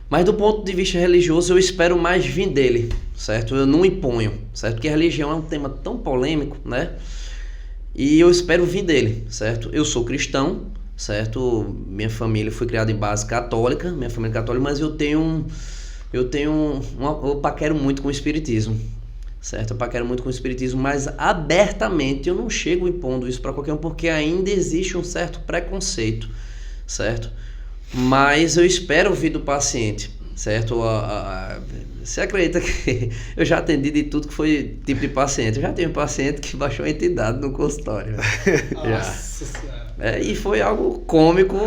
S3: Mas do ponto de vista religioso, eu espero mais vir dele, certo? Eu não imponho, certo? Porque a religião é um tema tão polêmico, né? E eu espero vir dele, certo? Eu sou cristão, certo? Minha família foi criada em base católica, mas eu paquero muito com o espiritismo, certo? Eu paquero muito com o espiritismo, mas abertamente eu não chego impondo isso para qualquer um, porque ainda existe um certo preconceito, certo? Mas eu espero ouvir do paciente, certo? Você acredita que eu já atendi de tudo que foi tipo de paciente? Eu já tive um paciente que baixou a entidade no consultório.
S1: Nossa Senhora.
S3: E foi algo cômico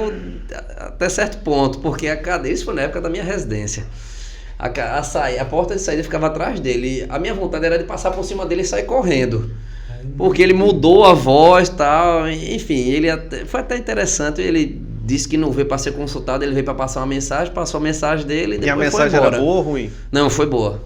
S3: até certo ponto, porque isso foi na época da minha residência. A porta de saída ficava atrás dele. A minha vontade era de passar por cima dele e sair correndo. Porque ele mudou a voz e tal. Enfim, foi até interessante. Ele disse que não veio para ser consultado, ele veio para passar uma mensagem, passou a mensagem dele e depois
S2: a mensagem era boa ou ruim?
S3: Não, foi boa.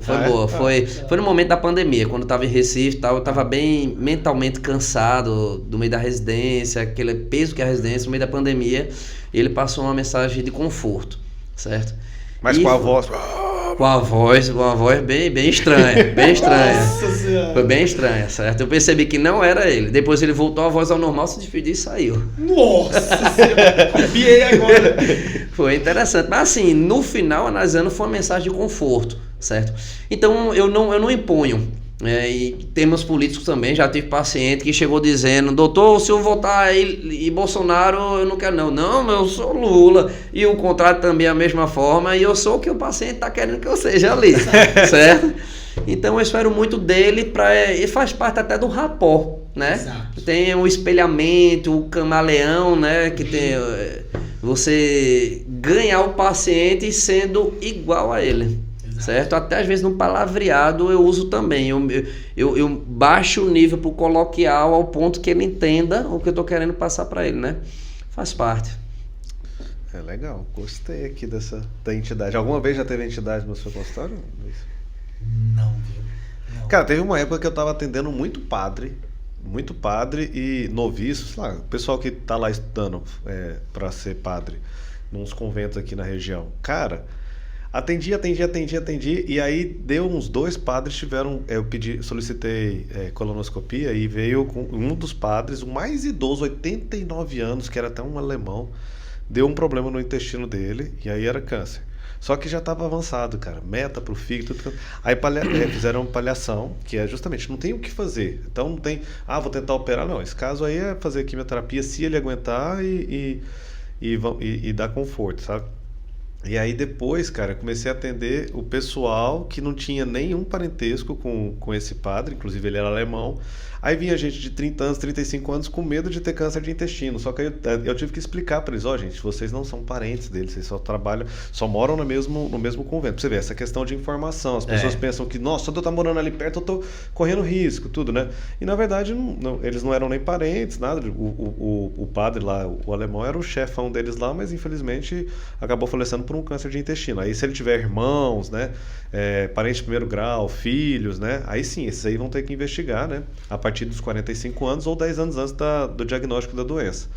S3: Foi no momento da pandemia, quando eu estava em Recife e tal, eu estava bem mentalmente cansado do meio da residência, aquele peso que é a residência, no meio da pandemia, e ele passou uma mensagem de conforto, certo?
S2: Mas com a voz...
S3: Com a voz bem estranha, bem estranha.
S1: Nossa Senhora.
S3: Foi bem estranha, certo? Eu percebi que não era ele. Depois ele voltou a voz ao normal, se despediu e saiu.
S1: Nossa Senhora, copiei agora.
S3: Foi interessante. Mas assim, no final, analisando, foi uma mensagem de conforto, certo? Então, eu não imponho. E termos políticos também, já tive paciente que chegou dizendo: doutor, se eu votar e Bolsonaro, eu não quero não, eu sou Lula, e o contrário também é a mesma forma, e eu sou o que o paciente está querendo que eu seja ali, certo? Então eu espero muito dele, e faz parte até do rapport, né?
S1: Exato.
S3: Tem o espelhamento, o camaleão, né? Que tem você ganhar o paciente sendo igual a ele. Certo? Até às vezes no palavreado eu uso também. Eu baixo o nível pro coloquial ao ponto que ele entenda o que eu tô querendo passar para ele, né? Faz parte.
S2: É legal, gostei aqui da entidade. Alguma vez já teve entidade no seu consultório?
S1: Não, viu? Não.
S2: Cara, teve uma época que eu tava atendendo muito padre e noviço, sei lá, o pessoal que tá lá estudando para ser padre, nos conventos aqui na região. Cara, atendi, e aí deu uns 2 padres tiveram, solicitei colonoscopia e veio com um dos padres, o mais idoso, 89 anos, que era até um alemão, deu um problema no intestino dele e aí era câncer. Só que já estava avançado, cara, meta pro fígado, tudo. Aí fizeram paliação, que é justamente, não tem o que fazer. Então não tem, vou tentar operar, não. Esse caso aí é fazer quimioterapia se ele aguentar e dar conforto, sabe? E aí depois, cara, comecei a atender o pessoal que não tinha nenhum parentesco com esse padre, inclusive ele era alemão. Aí vinha gente de 30 anos, 35 anos com medo de ter câncer de intestino. Só que eu tive que explicar para eles, gente, vocês não são parentes deles, vocês só trabalham, só moram no mesmo convento. Pra você ver, essa questão de informação. As pessoas pensam que, nossa, só de eu estar morando ali perto, eu tô correndo risco, tudo, né? E na verdade, eles não eram nem parentes, nada. O padre lá, o alemão, era o chefão deles lá, mas infelizmente acabou falecendo por um câncer de intestino. Aí se ele tiver irmãos, né? Parente de primeiro grau, filhos, né? Aí sim, esses aí vão ter que investigar, né? A partir dos 45 anos ou 10 anos antes do diagnóstico da doença.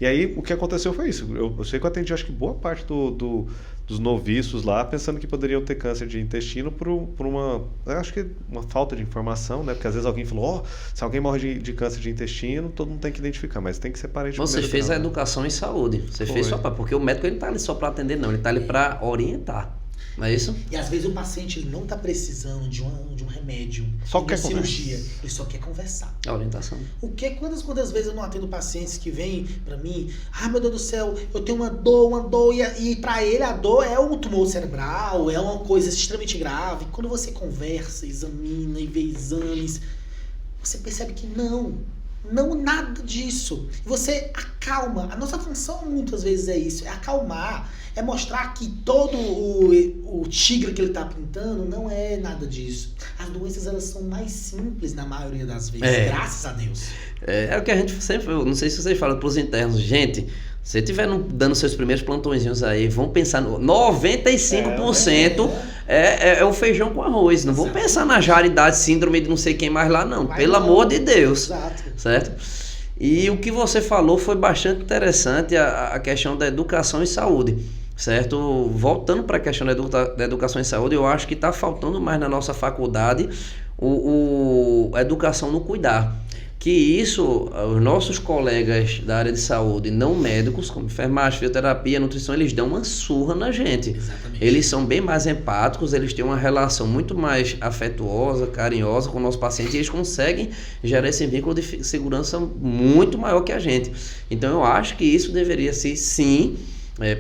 S2: E aí o que aconteceu foi isso. Eu sei que eu atendi acho que boa parte dos noviços lá pensando que poderiam ter câncer de intestino por uma falta de informação, né? Porque às vezes alguém falou, se alguém morre de câncer de intestino, todo mundo tem que identificar, mas tem que ser parente de
S3: Você
S2: primeiro
S3: fez
S2: grau,
S3: a
S2: né?
S3: educação em saúde. Você fez só porque o médico ele não está ali só para atender, não. Ele está ali para orientar. Não é isso?
S1: E às vezes o paciente ele não está precisando de um remédio,
S2: Só
S1: de
S2: quer
S1: uma
S2: conversa.
S1: cirurgia, ele só quer conversar.
S3: A orientação.
S1: Quantas vezes eu não atendo pacientes que vêm pra mim, meu Deus do céu, eu tenho uma dor, e pra ele a dor é um tumor cerebral, é uma coisa extremamente grave. Quando você conversa, examina e vê exames, você percebe que não nada disso. E você acalma. A nossa função muitas vezes é isso, é acalmar, é mostrar que todo o tigre que ele está pintando não é nada disso. As doenças elas são mais simples na maioria das vezes, graças a Deus. É
S3: o que a gente sempre, não sei se vocês falam para os internos, gente, se estiver dando seus primeiros plantõezinhos aí, vão pensar no 95% é o feijão com arroz. Não vão pensar na jaridade, síndrome de não sei quem mais lá, não. Pelo amor de Deus.
S1: Exato.
S3: Certo? E o que você falou foi bastante interessante, a questão da educação e saúde. Certo? Voltando para a questão da educação em saúde, eu acho que está faltando mais na nossa faculdade a educação no cuidar. Que isso, os nossos colegas da área de saúde, não médicos, como enfermagem, fisioterapia, nutrição, eles dão uma surra na gente.
S1: Exatamente.
S3: Eles são bem mais empáticos, eles têm uma relação muito mais afetuosa, carinhosa com o nosso paciente e eles conseguem gerar esse vínculo de segurança muito maior que a gente. Então eu acho que isso deveria ser, sim,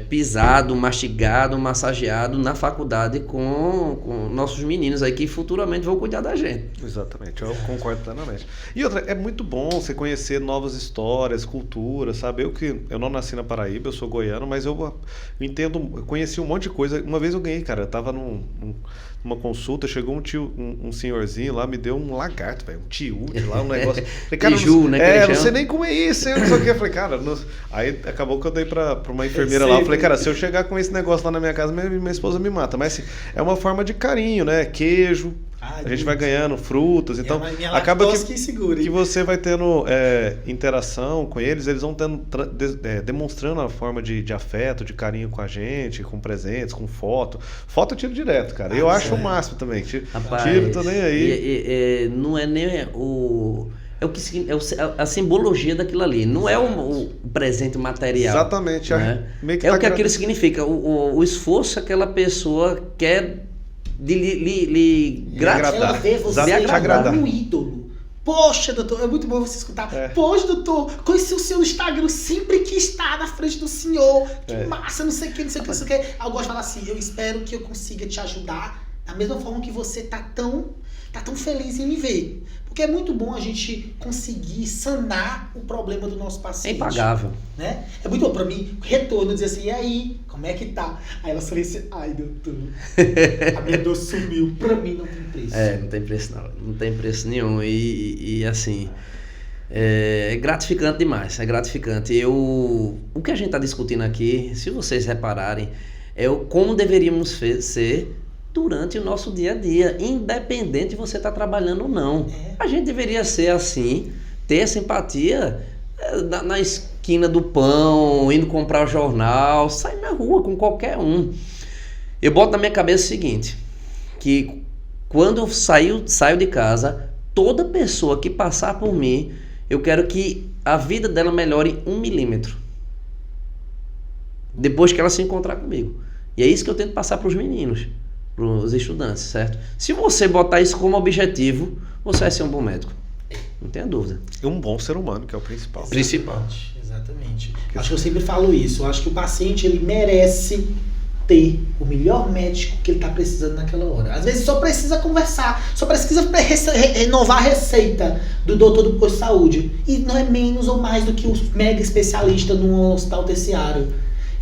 S3: pisado, mastigado, massageado na faculdade com nossos meninos aí que futuramente vão cuidar da gente.
S2: Exatamente, eu concordo plenamente. E outra, é muito bom você conhecer novas histórias, culturas, sabe? Eu não nasci na Paraíba, eu sou goiano, mas eu conheci um monte de coisa. Uma vez eu ganhei, cara, eu tava numa consulta, chegou um senhorzinho lá, me deu um lagarto, velho, um tiúde lá, um negócio. Falei, cara,
S3: Tiju, né?
S2: não sei nem como é isso, eu não sei o que. Eu falei, cara, aí acabou que eu dei pra uma enfermeira lá, eu falei, cara, se eu chegar com esse negócio lá na minha casa, minha esposa me mata. Mas assim, é uma forma de carinho, né? Queijo, a gente vai ganhando frutas, então acaba que você vai tendo interação com eles vão demonstrando a forma de afeto, de carinho com a gente, com presentes, com foto. Foto eu tiro direto, cara. Eu acho o máximo também. Tiro, tô nem aí.
S3: Não é nem a simbologia daquilo ali. Não é o presente material.
S2: Exatamente.
S3: Né? O que aquilo significa. O esforço que aquela pessoa quer de lhe agradar.
S1: Ela vê você como um ídolo. Poxa, doutor, é muito bom você escutar. Poxa, doutor, conheci o senhor no Instagram, sempre quis estar na frente do senhor. Que massa, não sei o que, não sei o que, não sei o que. Aí eu gosto de falar assim, eu espero que eu consiga te ajudar da mesma forma que você tá tão feliz em me ver. Porque é muito bom a gente conseguir sanar o problema do nosso paciente.
S3: É impagável.
S1: Né? É muito bom pra mim, retorno, dizer assim, e aí, como é que tá? Aí ela falou assim, ai doutor, a minha dor sumiu. Pra mim não tem preço.
S3: Não tem preço não. Não tem preço nenhum. E assim, é gratificante demais. É gratificante. O que a gente tá discutindo aqui, se vocês repararem, é como deveríamos ser durante o nosso dia a dia, independente de você estar trabalhando ou não. A gente deveria ser assim, ter essa empatia na esquina do pão, indo comprar o jornal, sair na rua com qualquer um. Eu boto na minha cabeça o seguinte, que quando eu saio de casa, toda pessoa que passar por mim, eu quero que a vida dela melhore 1 milímetro. Depois que ela se encontrar comigo. E é isso que eu tento passar para os meninos, para os estudantes, certo? Se você botar isso como objetivo, você vai ser um bom médico. Não tenha dúvida.
S2: E um bom ser humano, que é o principal.
S1: Exatamente. Acho que eu sempre falo isso. Eu acho que o paciente, ele merece ter o melhor médico que ele está precisando naquela hora. Às vezes só precisa conversar, só precisa renovar a receita do doutor do posto de saúde. E não é menos ou mais do que o mega especialista num hospital terciário.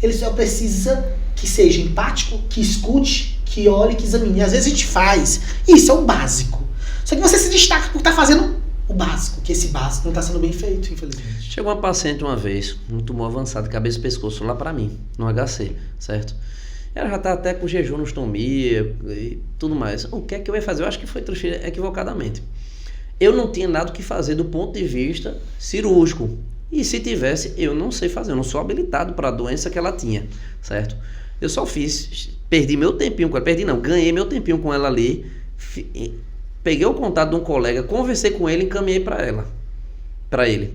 S1: Ele só precisa que seja empático, que escute, que olhe, que examine. E às vezes a gente faz. Isso é o básico. Só que você se destaca por estar fazendo o básico, que esse básico não está sendo bem feito, infelizmente.
S3: Chegou uma paciente uma vez, um tumor avançado, cabeça e pescoço, lá pra mim, no HC, certo? Ela já tá até com jejum, nostomia e tudo mais. O que é que eu ia fazer? Eu acho que foi transferir equivocadamente. Eu não tinha nada o que fazer do ponto de vista cirúrgico. E se tivesse, eu não sei fazer, eu não sou habilitado para a doença que ela tinha, certo? Eu só perdi meu tempinho com ela, ganhei meu tempinho com ela ali, peguei o contato de um colega, conversei com ele e encaminhei para ele.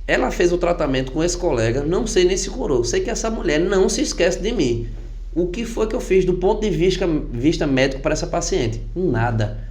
S3: Ela fez o tratamento com esse colega, não sei nem se curou, sei que essa mulher não se esquece de mim. O que foi que eu fiz do ponto de vista médico para essa paciente? Nada.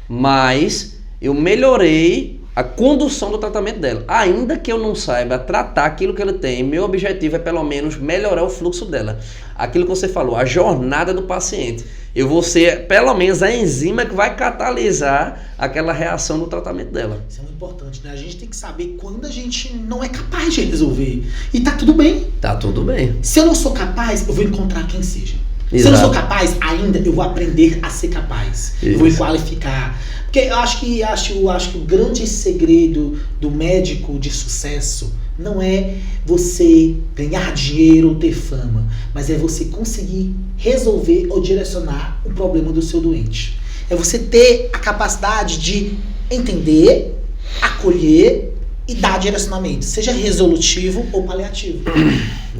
S3: Mas eu melhorei a condução do tratamento dela. Ainda que eu não saiba tratar aquilo que ela tem, meu objetivo é pelo menos melhorar o fluxo dela. Aquilo que você falou, a jornada do paciente. Eu vou ser pelo menos a enzima que vai catalisar aquela reação do tratamento dela.
S1: Isso é muito importante, né? A gente tem que saber quando a gente não é capaz de resolver. E tá tudo bem.
S3: Tá tudo bem.
S1: Se eu não sou capaz, eu vou encontrar quem seja.
S3: Exato.
S1: Se eu não sou capaz ainda, eu vou aprender a ser capaz.
S3: Isso.
S1: Eu vou me qualificar. Porque eu acho que o grande segredo do médico de sucesso não é você ganhar dinheiro ou ter fama, mas é você conseguir resolver ou direcionar o problema do seu doente. É você ter a capacidade de entender, acolher e dar direcionamento, seja resolutivo ou paliativo.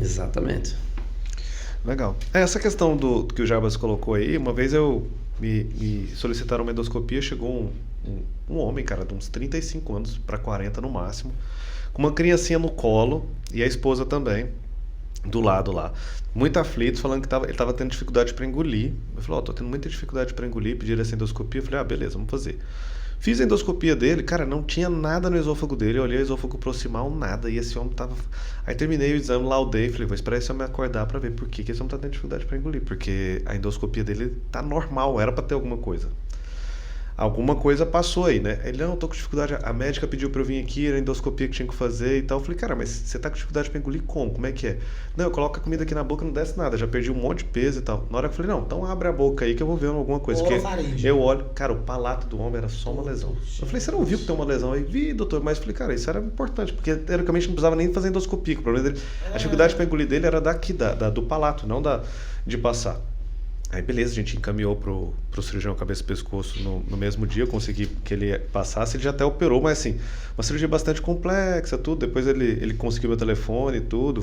S3: Exatamente.
S2: Legal. Essa questão do que o Jarbas colocou aí, uma vez me solicitaram uma endoscopia, chegou um homem, cara, de uns 35 anos para 40 no máximo, com uma criancinha no colo e a esposa também, do lado lá. Muito aflito, falando que ele estava tendo dificuldade para engolir. Eu falei, tô tendo muita dificuldade para engolir, pediram essa endoscopia. Eu falei, beleza, vamos fazer. Fiz a endoscopia dele, cara, não tinha nada no esôfago dele, eu olhei o esôfago proximal, nada, e esse homem tava... Aí terminei o exame, laudei, falei, vou esperar esse homem acordar pra ver por que esse homem tá tendo dificuldade pra engolir, porque a endoscopia dele tá normal, era pra ter alguma coisa. Alguma coisa passou aí, né? Ele, não, tô com dificuldade, a médica pediu pra eu vir aqui, era a endoscopia que tinha que fazer e tal. Eu falei, cara, mas você tá com dificuldade pra engolir como? Como é que é? Não, eu coloco a comida aqui na boca e não desce nada, já perdi um monte de peso e tal. Na hora que eu falei, não, então abre a boca aí que eu vou ver alguma coisa. Eu olho, cara, o palato do homem era só uma lesão. Eu falei, você não viu que tem uma lesão aí? Vi, doutor, mas eu falei, cara, isso era importante, porque teoricamente não precisava nem fazer endoscopia, o problema dele, a dificuldade pra engolir dele era daqui, do palato, não de passar. Aí beleza, a gente encaminhou pro cirurgião cabeça e pescoço no mesmo dia, eu consegui que ele passasse, ele já até operou, mas assim, uma cirurgia bastante complexa, tudo, depois ele conseguiu meu telefone e tudo,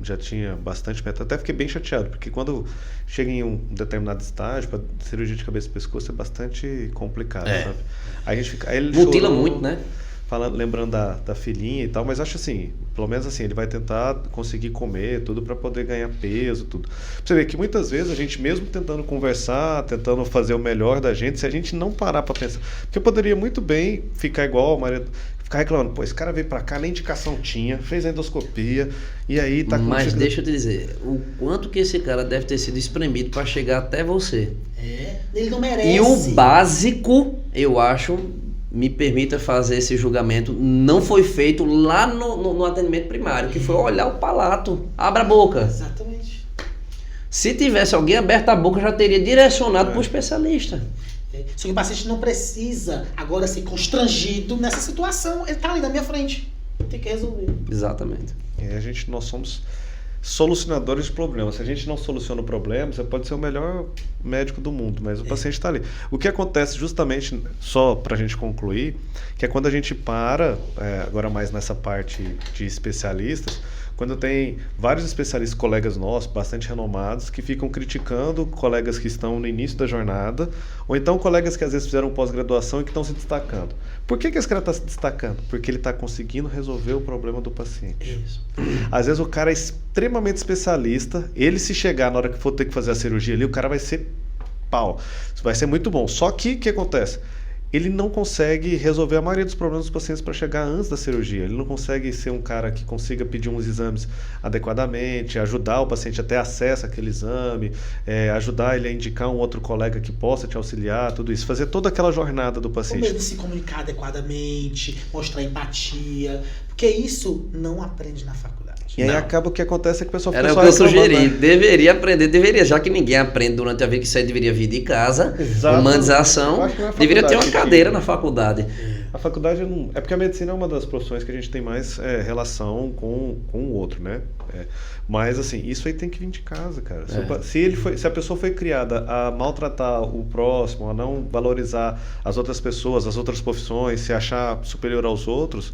S2: já tinha bastante meta, até fiquei bem chateado, porque quando chega em um determinado estágio, para cirurgia de cabeça e pescoço é bastante complicado, sabe? Aí a gente fica, aí ele
S3: mutila
S2: chorou,
S3: muito, né?
S2: Lembrando da filhinha e tal, mas acho assim, pelo menos assim, ele vai tentar conseguir comer tudo para poder ganhar peso, tudo. Pra você ver que muitas vezes a gente mesmo tentando conversar, tentando fazer o melhor da gente, se a gente não parar para pensar, porque eu poderia muito bem ficar igual o marido, ficar reclamando, pô, esse cara veio para cá, nem indicação tinha, fez a endoscopia e aí tá com...
S3: Mas deixa eu te dizer, o quanto que esse cara deve ter sido espremido para chegar até você.
S1: Ele não merece.
S3: E o básico, eu acho... me permita fazer esse julgamento, não foi feito lá no atendimento primário, que foi olhar o palato, abra a boca.
S1: Exatamente.
S3: Se tivesse alguém aberto a boca, já teria direcionado para o especialista.
S1: Só que o paciente não precisa agora ser constrangido nessa situação, ele tá ali na minha frente, tem que resolver.
S3: Exatamente.
S2: Nós somos solucionadores de problemas. Se a gente não soluciona o problema, você pode ser o melhor médico do mundo, mas o paciente está ali. O que acontece justamente, só para a gente concluir, que é quando a gente para, agora mais nessa parte de especialistas, quando tem vários especialistas, colegas nossos, bastante renomados, que ficam criticando colegas que estão no início da jornada, ou então colegas que às vezes fizeram pós-graduação e que estão se destacando. Por que esse cara está se destacando? Porque ele está conseguindo resolver o problema do paciente.
S3: Isso.
S2: Às vezes o cara é extremamente especialista, ele se chegar na hora que for ter que fazer a cirurgia ali, o cara vai ser pau. Vai ser muito bom. Só que o que acontece? ele não consegue resolver a maioria dos problemas dos pacientes para chegar antes da cirurgia. Ele não consegue ser um cara que consiga pedir uns exames adequadamente, ajudar o paciente a ter acesso àquele exame, ajudar ele a indicar um outro colega que possa te auxiliar, tudo isso. Fazer toda aquela jornada do
S1: Ou
S2: paciente.
S1: mesmo se comunicar adequadamente, mostrar empatia, porque isso não aprende na faculdade.
S2: E aí acaba o que acontece é que o pessoal fica
S3: Era
S2: só
S3: o que eu
S2: reclamando,
S3: sugeri.
S2: né?
S3: Deveria aprender, já que ninguém aprende durante a vida, que isso aí deveria vir de casa.
S2: Exato.
S3: Humanização.
S2: Eu acho que não é
S3: Deveria ter uma
S2: faculdade que
S3: cadeira
S2: tinha.
S3: na faculdade.
S2: A faculdade não... É porque a medicina é uma das profissões que a gente tem mais relação com o outro, né? Mas, assim, isso aí tem que vir de casa, cara. Se a pessoa foi criada a maltratar o próximo, a não valorizar as outras pessoas, as outras profissões, se achar superior aos outros,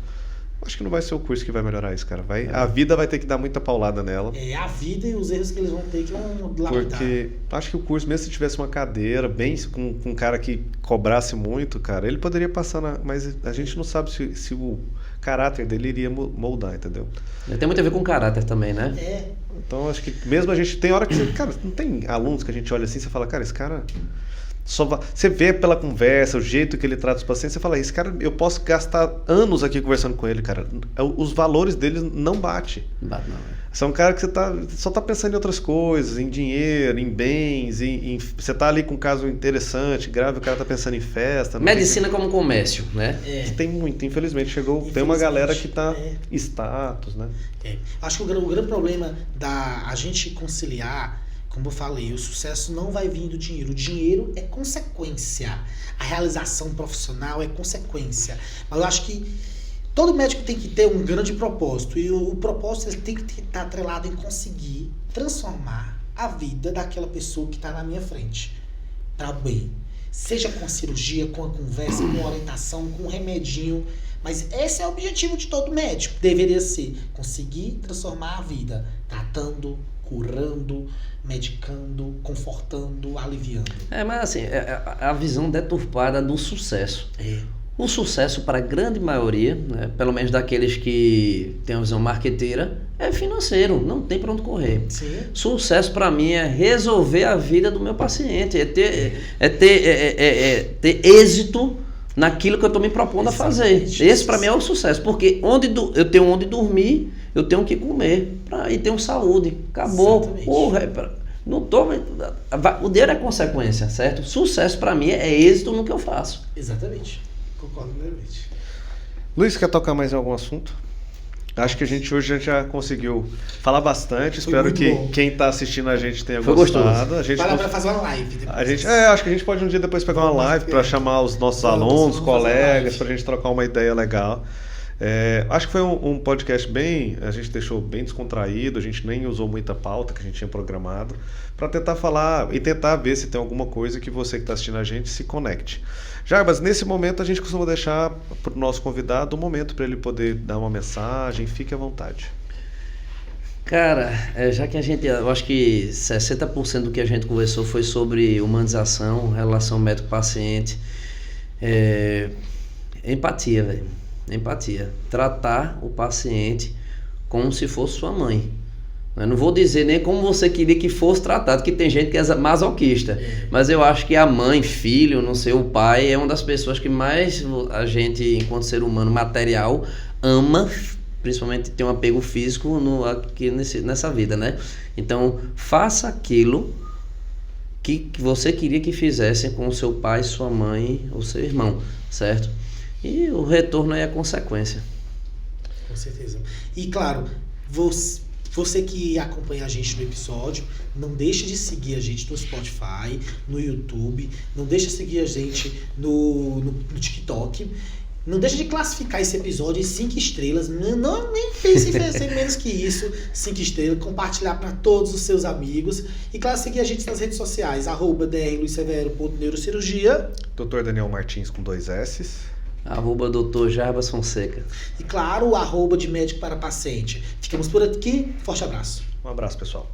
S2: acho que não vai ser o curso que vai melhorar isso, cara. A vida vai ter que dar muita paulada nela.
S1: É a vida e os erros que eles vão ter que vão lapidar.
S2: Porque acho que o curso, mesmo se tivesse uma cadeira, bem com um cara que cobrasse muito, cara, ele poderia passar mas a gente não sabe se o caráter dele iria moldar, entendeu?
S3: Tem muito a ver com caráter também, né?
S2: Então acho que mesmo a gente tem hora que cara, não tem alunos que a gente olha assim e você fala, cara, esse cara você vê pela conversa, o jeito que ele trata os pacientes, você fala, esse cara, eu posso gastar anos aqui conversando com ele, cara. Os valores dele não batem. Você é um cara que só tá pensando em outras coisas, em dinheiro, em bens, você tá ali com um caso interessante, grave, o cara tá pensando em festa.
S3: Medicina como comércio, né?
S2: Tem muito, infelizmente, tem uma galera que tá status, né?
S1: Acho que o grande problema a gente conciliar, como eu falei, o sucesso não vai vir do dinheiro. O dinheiro é consequência. A realização profissional é consequência. Mas eu acho que todo médico tem que ter um grande propósito. E o propósito ele tem que estar atrelado em conseguir transformar a vida daquela pessoa que está na minha frente para bem. Seja com a cirurgia, com a conversa, com a orientação, com um remedinho. Mas esse é o objetivo de todo médico. Deveria ser conseguir transformar a vida, tratando, curando, medicando, confortando, aliviando.
S3: Mas assim, a visão deturpada do sucesso. O sucesso para a grande maioria, né, pelo menos daqueles que têm uma visão marqueteira, é financeiro, não tem para onde correr.
S1: Sim.
S3: Sucesso para mim é resolver a vida do meu paciente, é ter êxito naquilo que eu estou me propondo a fazer. Esse para mim é o sucesso, porque eu tenho onde dormir, eu tenho que comer e tenho saúde. Acabou. O dinheiro é consequência, certo? Sucesso para mim é êxito no que eu faço.
S1: Exatamente. Concordo plenamente.
S2: Luiz, quer tocar mais em algum assunto? Acho que hoje a gente já conseguiu falar bastante. Espero que quem está assistindo a gente tenha gostado. A gente
S1: vai fazer uma live depois.
S2: Acho que a gente pode um dia depois pegar uma live para chamar os nossos alunos, colegas, para a gente trocar uma ideia legal. Acho que foi um podcast a gente deixou bem descontraído, a gente nem usou muita pauta que a gente tinha programado, para tentar falar e tentar ver se tem alguma coisa que você que está assistindo a gente se conecte. Jarbas, nesse momento a gente costuma deixar para o nosso convidado um momento para ele poder dar uma mensagem, fique à vontade.
S3: Cara, já que eu acho que 60% do que a gente conversou foi sobre humanização, relação médico-paciente, empatia, velho. Empatia. Tratar o paciente como se fosse sua mãe. Eu não vou dizer nem como você queria que fosse tratado, que tem gente que é masoquista. Mas eu acho que a mãe, filho, não sei, o pai, é uma das pessoas que mais a gente, enquanto ser humano material, ama, principalmente tem um apego físico aqui nessa vida, né? Então, faça aquilo que você queria que fizessem com o seu pai, sua mãe ou seu irmão, certo? E o retorno aí é a consequência.
S1: Com certeza. E claro, você que acompanha a gente no episódio, não deixe de seguir a gente no Spotify, no YouTube, não deixe de seguir a gente no TikTok. Não deixe de classificar esse episódio em 5 estrelas. Nem pense em fazer menos que isso. 5 estrelas, compartilhar para todos os seus amigos. E claro, seguir a gente nas redes sociais, @drluissevero.neurocirurgia.
S2: Dr. Daniel Martins com 2 S's.
S3: @Dr. Jarbas Fonseca.
S1: E claro, o @ de médico para paciente. Ficamos por aqui. Forte abraço.
S2: Um abraço, pessoal.